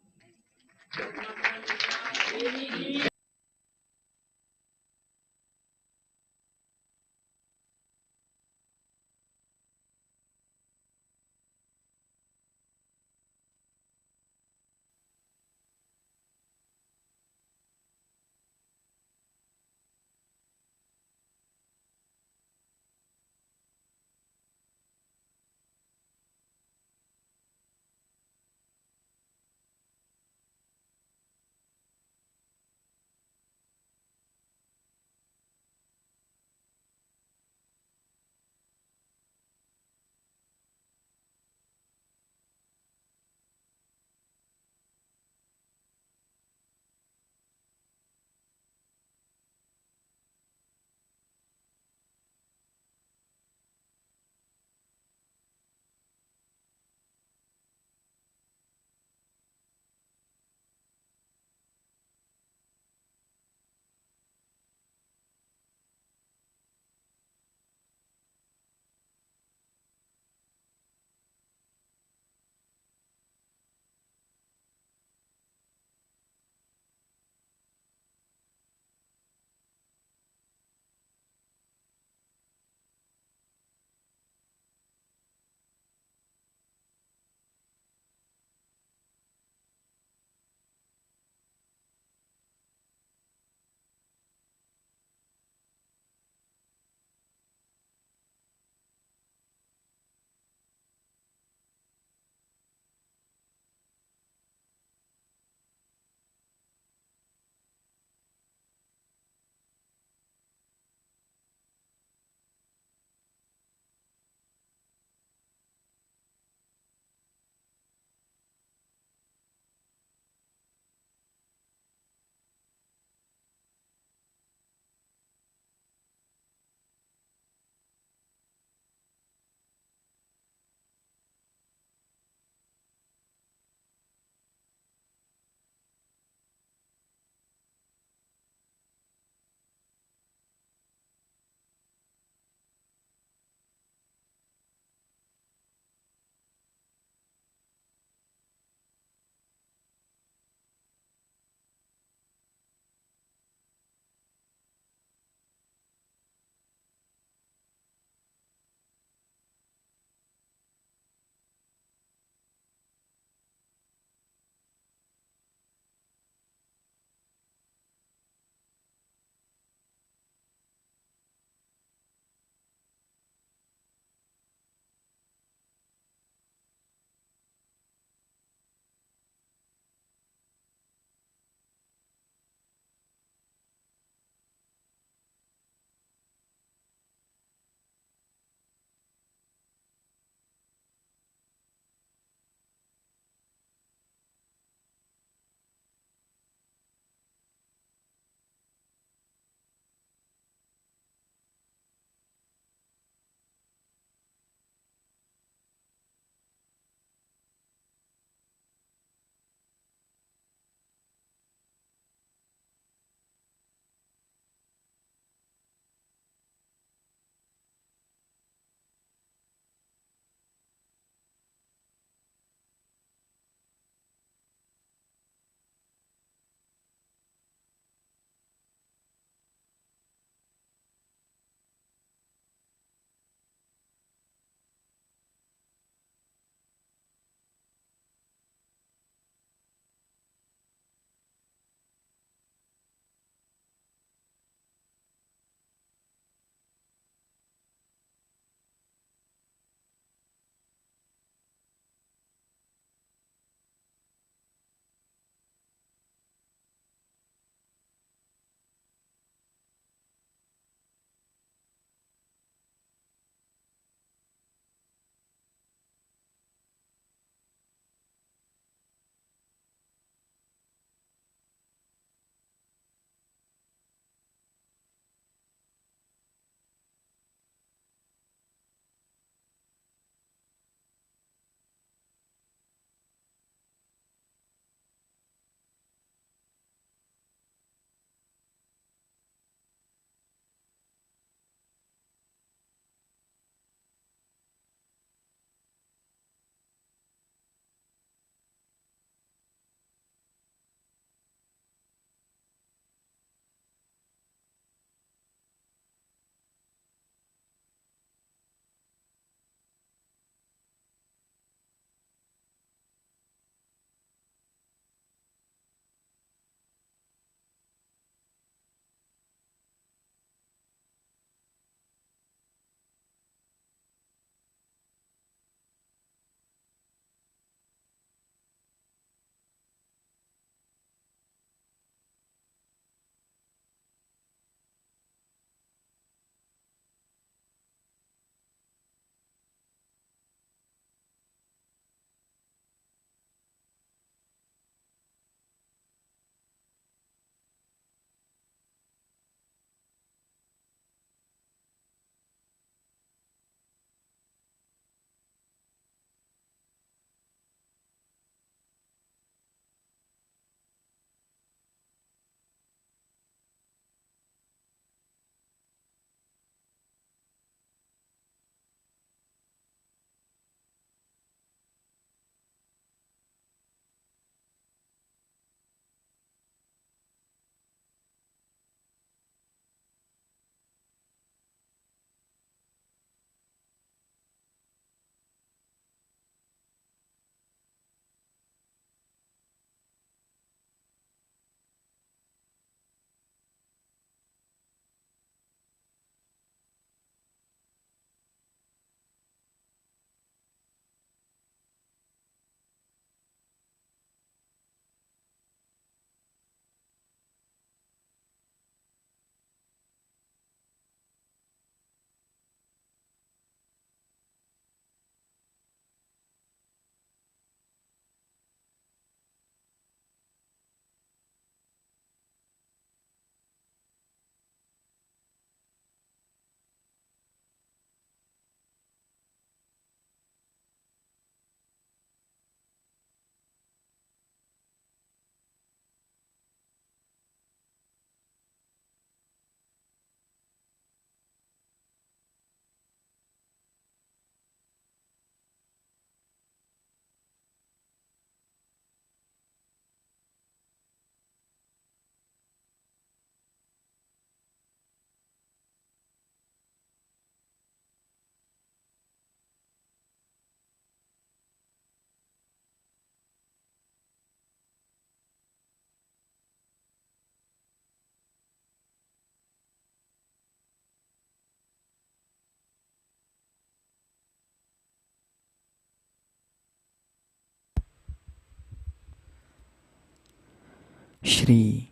A: Shri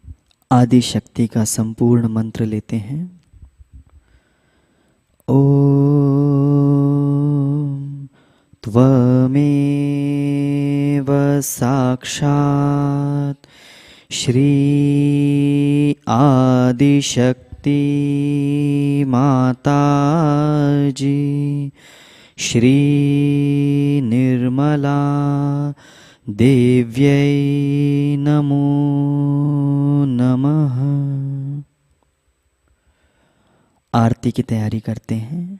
A: आदि शक्ति का संपूर्ण मंत्र लेते हैं। ओम त्वमेव साक्षात् श्री आदिशक्ति माताजी श्री निर्मला देव्यै नमो नमः। आरती की तैयारी करते हैं।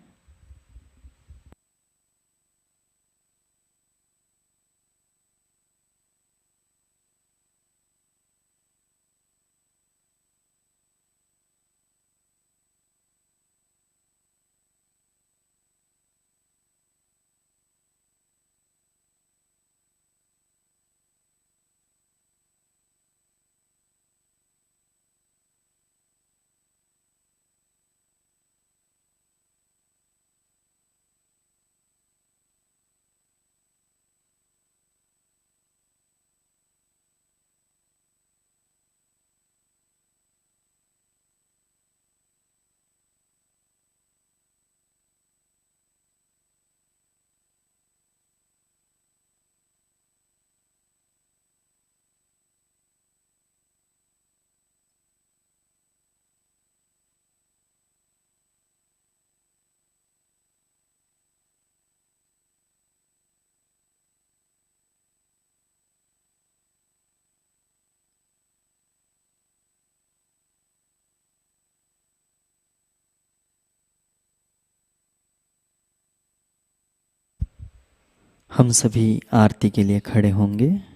A: हम सभी आरती के लिए खड़े होंगे।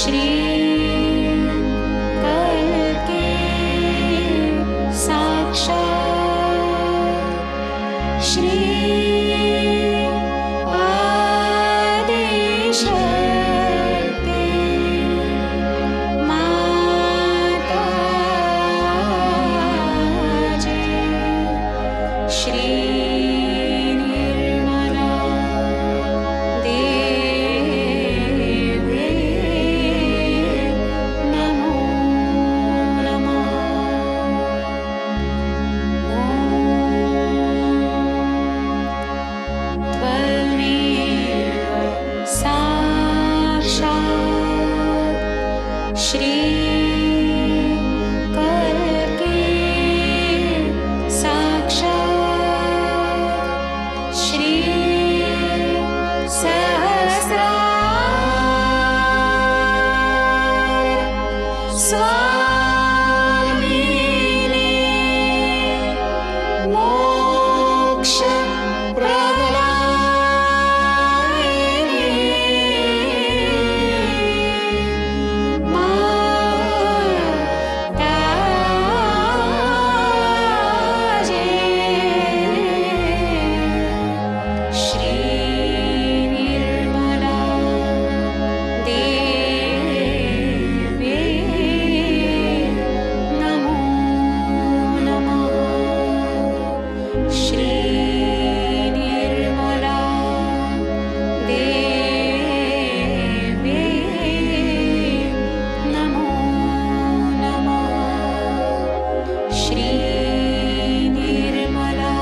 B: श्री करके साक्षात श्री आदिशक्ति माताजी श्री निर्मला देवी नमो नमः। त्वमेव साक्षात् श्री करके साक्षात् श्री सहस्रार स्वामिने मोक्ष श्री निर्मला देवी नमो नमः। श्री निर्मला देवी नमो नमः। श्री निर्मला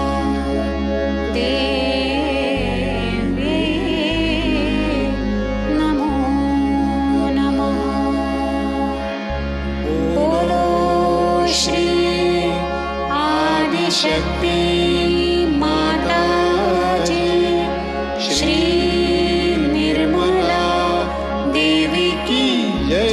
B: देवी नमो नमः। बोलो श्री आदिशक्ति माताजी श्री निर्मला देवी की
D: जय।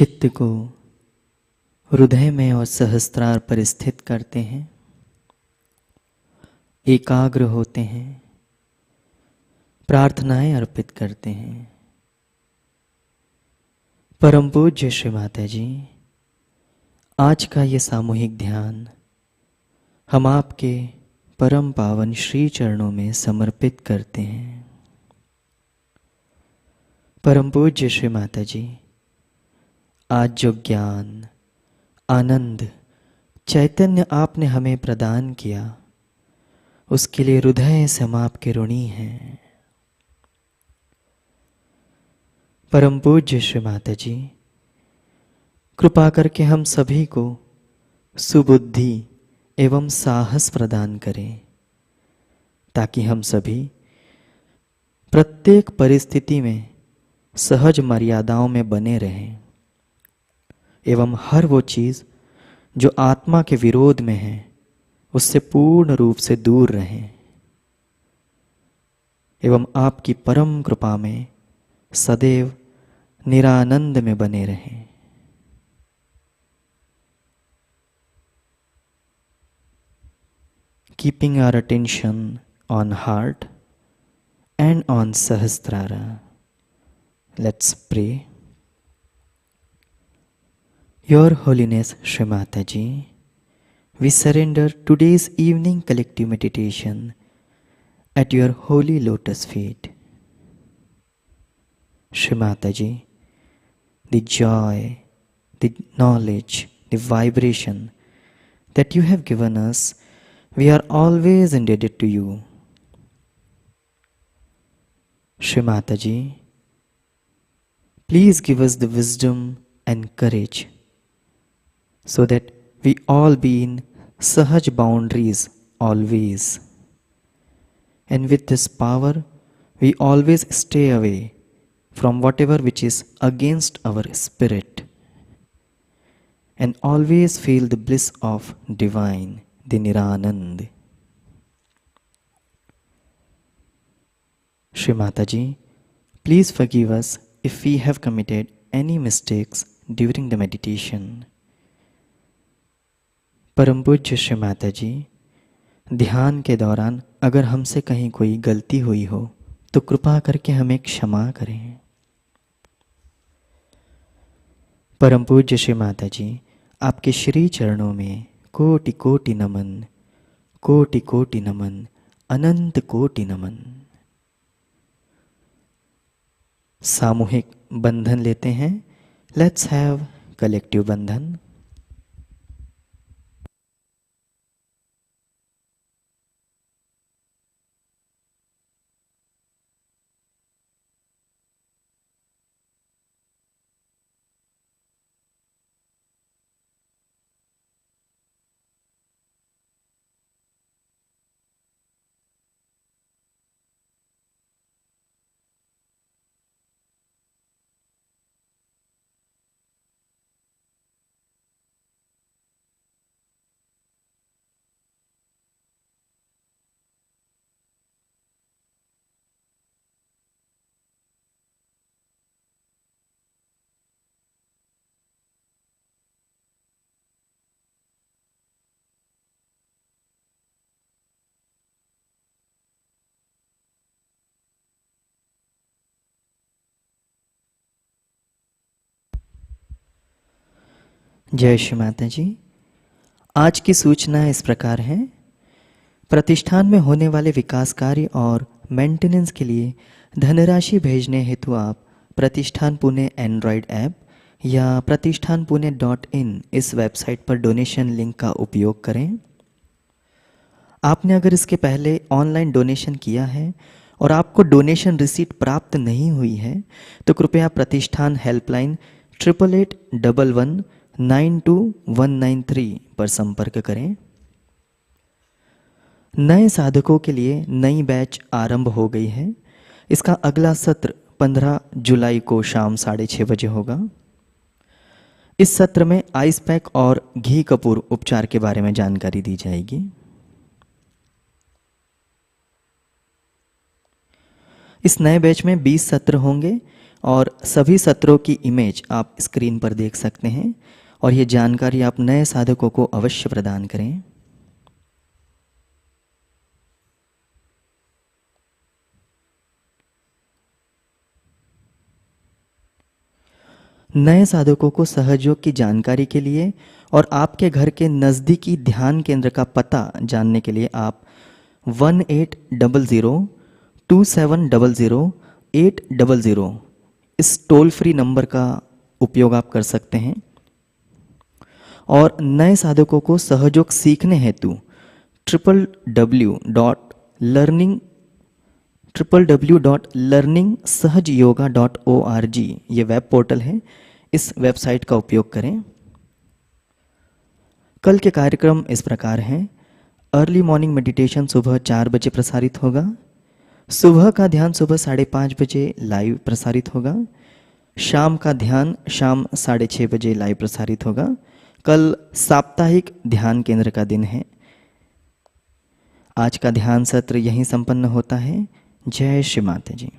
A: चित्त को हृदय में और सहस्त्रार पर स्थित करते हैं, एकाग्र होते हैं, प्रार्थनाएं अर्पित करते हैं। परम पूज्य श्री माता जी, आज का ये सामूहिक ध्यान हम आपके परम पावन श्री चरणों में समर्पित करते हैं। परम पूज्य श्री माता जी, आज जो ज्ञान, आनंद, चैतन्य आपने हमें प्रदान किया, उसके लिए हृदय से हम आपके ऋणी हैं। परम पूज्य श्री माता जी, कृपा करके हम सभी को सुबुद्धि एवं साहस प्रदान करें, ताकि हम सभी प्रत्येक परिस्थिति में सहज मर्यादाओं में बने रहें एवं हर वो चीज़ जो आत्मा के विरोध में है उससे पूर्ण रूप से दूर रहें एवं आपकी परम कृपा में सदैव निरानंद में बने रहें। Keeping our attention on heart and on Sahasrara, let's pray. Your Holiness Shri Mataji, we surrender today's evening collective meditation at your holy lotus feet. Shri Mataji, the joy, the knowledge, the vibration that you have given us, we are always indebted to you. Shri Mataji, please give us the wisdom and courage so that we all be in Sahaj boundaries always. And with this power, we always stay away from whatever which is against our spirit and always feel the bliss of divine, the Niranand. Shri Mataji, please forgive us if we have committed any mistakes during the meditation. परम पूज्य श्री माता जी, ध्यान के दौरान अगर हमसे कहीं कोई गलती हुई हो तो कृपा करके हमें क्षमा करें। परम पूज्य श्री माता जी, आपके श्री चरणों में कोटि कोटि नमन, कोटि कोटि नमन, अनंत कोटि नमन। सामूहिक बंधन लेते हैं। लेट्स हैव कलेक्टिव बंधन। जय श्री माता जी। आज की सूचना इस प्रकार है। प्रतिष्ठान में होने वाले विकास कार्य और मेंटेनेंस के लिए धनराशि भेजने हेतु आप प्रतिष्ठान पुणे एंड्रॉयड ऐप या प्रतिष्ठान पुणे .in इस वेबसाइट पर डोनेशन लिंक का उपयोग करें। आपने अगर इसके पहले ऑनलाइन डोनेशन किया है और आपको डोनेशन रिसीट प्राप्त नहीं हुई है तो कृपया प्रतिष्ठान हेल्पलाइन 8881119193 पर संपर्क करें। नए साधकों के लिए नई बैच आरंभ हो गई है। इसका अगला सत्र 15 जुलाई को शाम 6:30 बजे होगा। इस सत्र में आइस पैक और घी कपूर उपचार के बारे में जानकारी दी जाएगी। इस नए बैच में 20 सत्र होंगे और सभी सत्रों की इमेज आप स्क्रीन पर देख सकते हैं और ये जानकारी आप नए साधकों को अवश्य प्रदान करें। नए साधकों को सहयोग की जानकारी के लिए और आपके घर के नज़दीकी ध्यान केंद्र का पता जानने के लिए आप 1800-2700-800 इस टोल फ्री नंबर का उपयोग आप कर सकते हैं। और नए साधकों को सहयोग सीखने हेतु www.learningsahajayoga.org ये वेब पोर्टल है, इस वेबसाइट का उपयोग करें। कल के कार्यक्रम इस प्रकार हैं। अर्ली मॉर्निंग मेडिटेशन सुबह 4 बजे प्रसारित होगा। सुबह का ध्यान सुबह 5:30 बजे लाइव प्रसारित होगा। शाम का ध्यान शाम 6:30 बजे लाइव प्रसारित होगा। कल साप्ताहिक ध्यान केंद्र का दिन है। आज का ध्यान सत्र यहीं संपन्न होता है। जय श्री माता जी।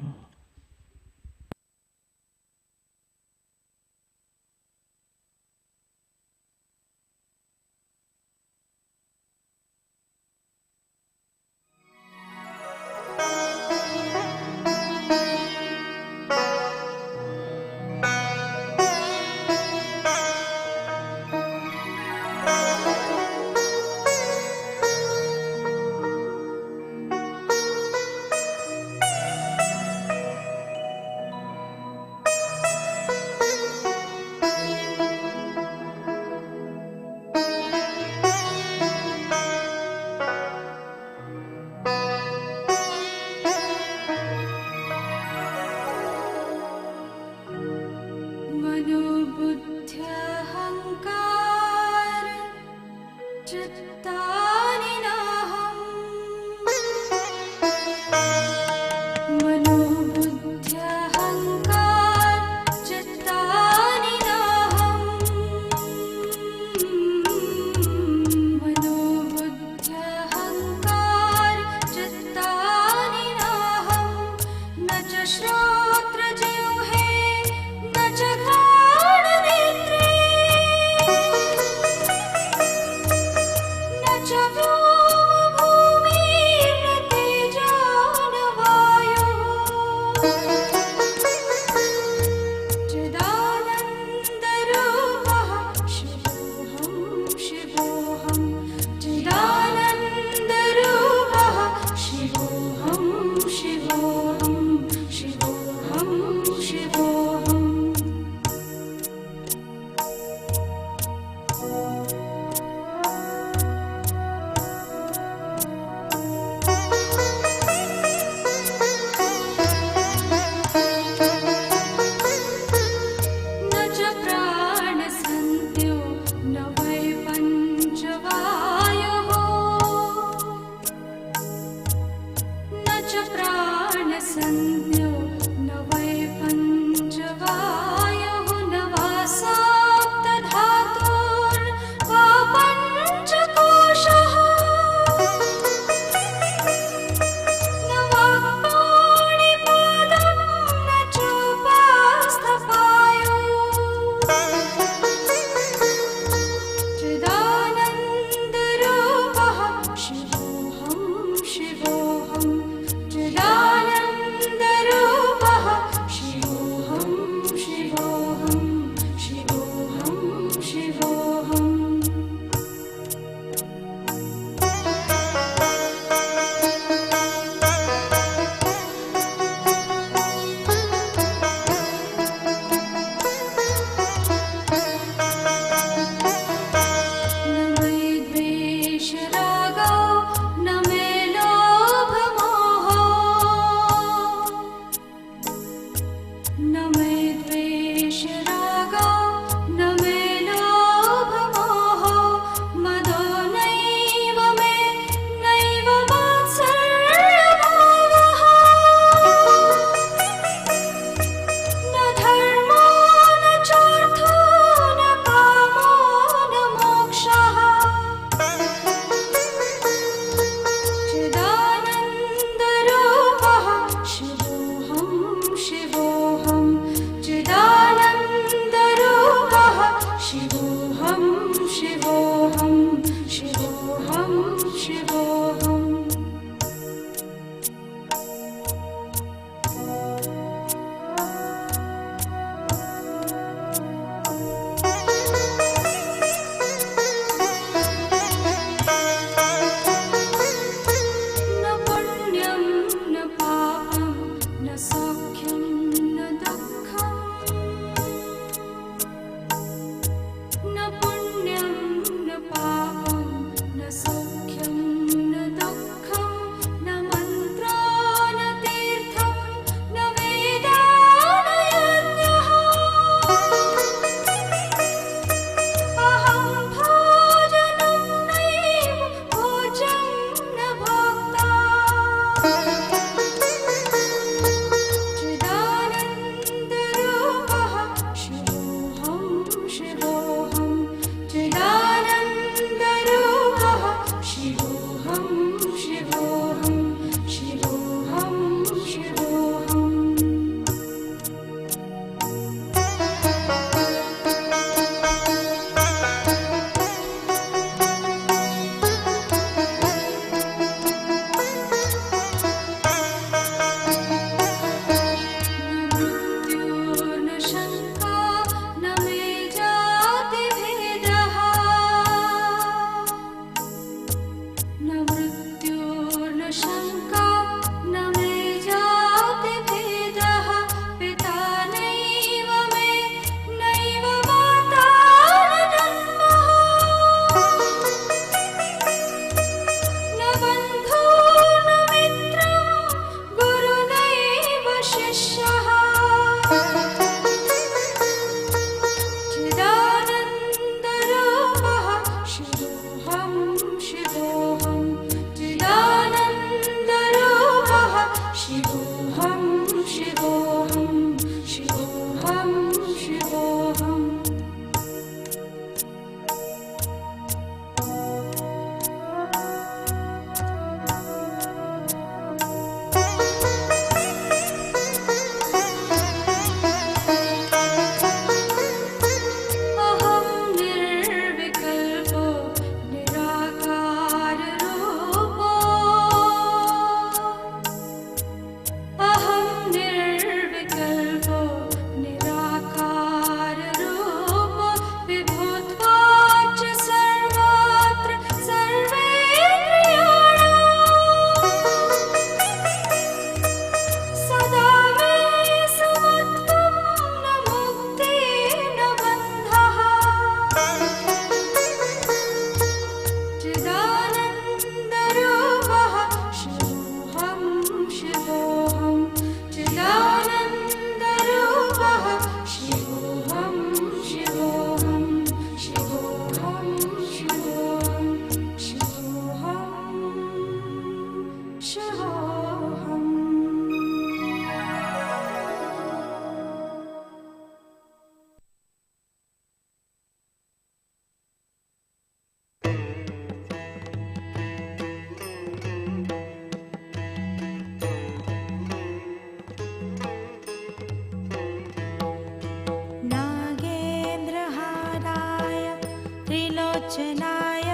D: लोचनाय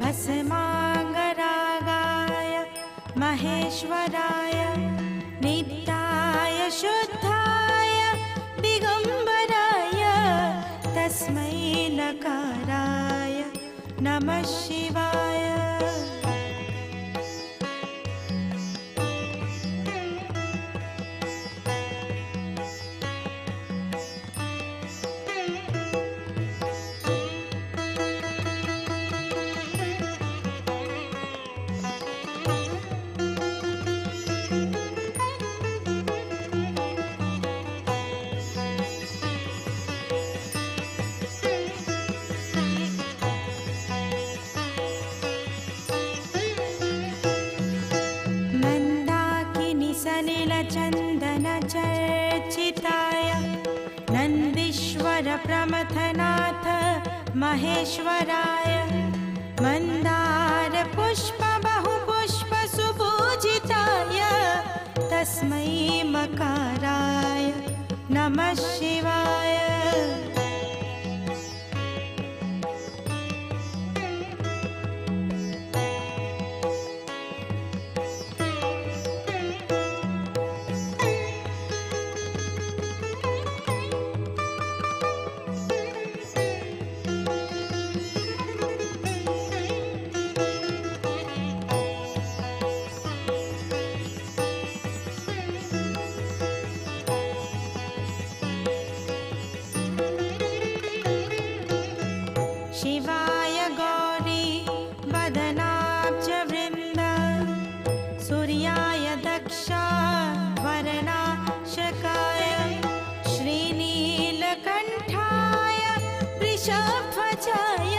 D: भस्माङ्गरागाय महेश्वराय नित्याय शुद्धाय दिगम्बराय तस्मै नकाराय नमः शिवाय। चन्दनचर्चिताय नन्दीश्वर प्रमथनाथ महेश्वराय मन्दार पुष्प बहुपुष्प सुपूजिताय तस्मै मकाराय नमः शिवाय। शिवाय गौरी वदनाब्जवृन्द सूर्याय दक्ष वरनाशकाय श्रीनीलकण्ठाय वृषध्वजाय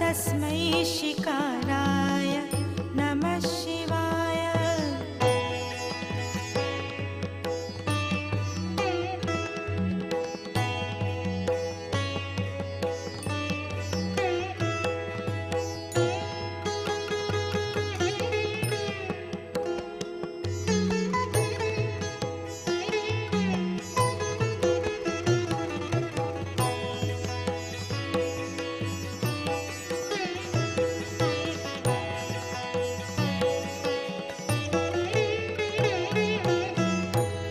D: तस्मै शिकाराय नमः शिवाय।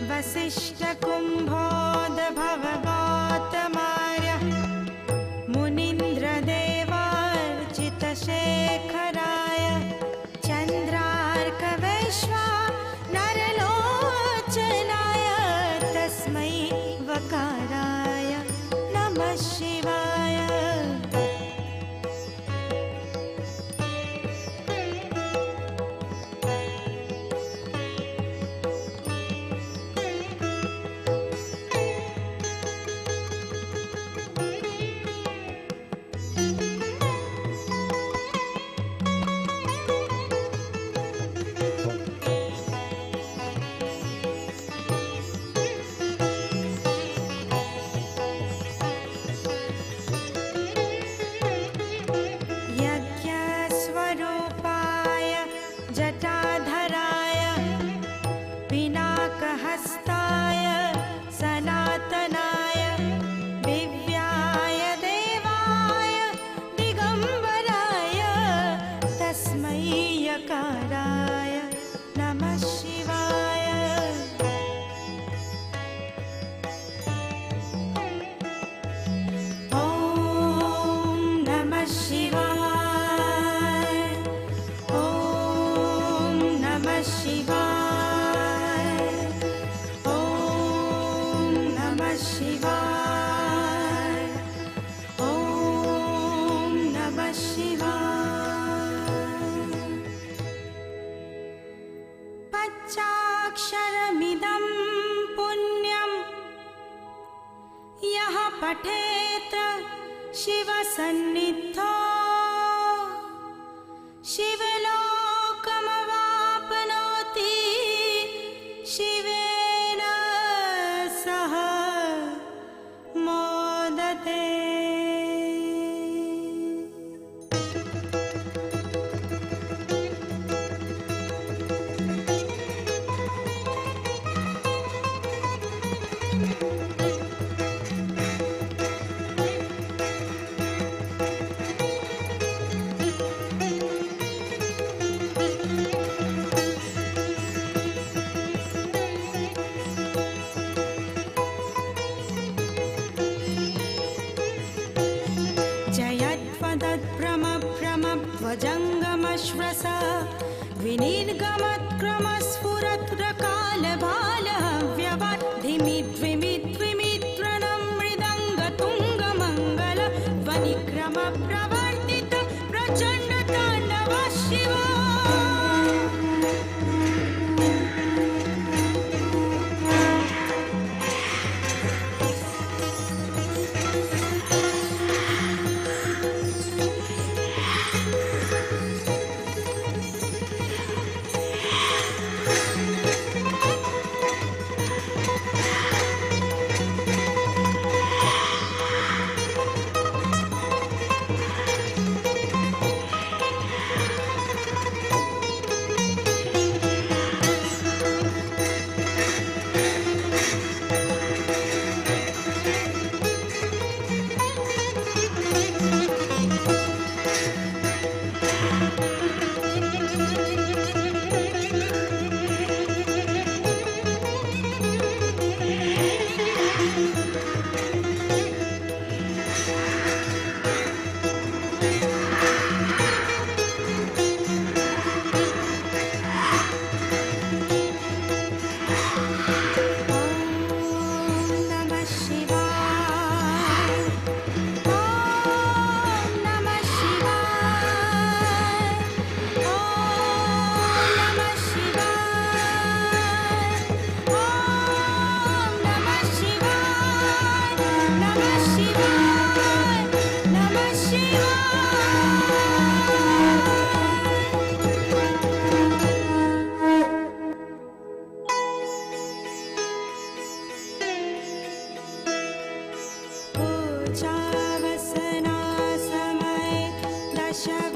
D: वसिष्ठकुम्भोद्भवगौतमार्य मुनीन्द्रदेवार्चितशेखराय चन्द्रार्कवैश्वानरलोचनाय तस्मै वकाराय नमः शिवाय। यज्ञस्वरूपाय जटाधराय पिनाकहस्ताय सनातनाय दिव्याय देवाय दिगम्बराय तस्मै यकाराय नमः शिवाय। ॐ नमः शिवाय। ॐ नमः शिवाय। ॐ नमः शिवाय। ॐ नमः शिवाय। पञ्चाक्षरमिदं पुण्यं यः पठेत् शिवसन्निधौ शिवलोकमवाप्नोति शिवेन सह मोदते। प्रमभ्रमध्वजङ्गमश्वस विनिर्गमत्क्रमस्फुरत्रकालबालव्यवत् धिमिद्विमिद्विमित्रणं मृदङ्गतुङ्गमङ्गल ध्वनिक्रमप्रवर्तित प्रचण्डताण्डव शिवा Shri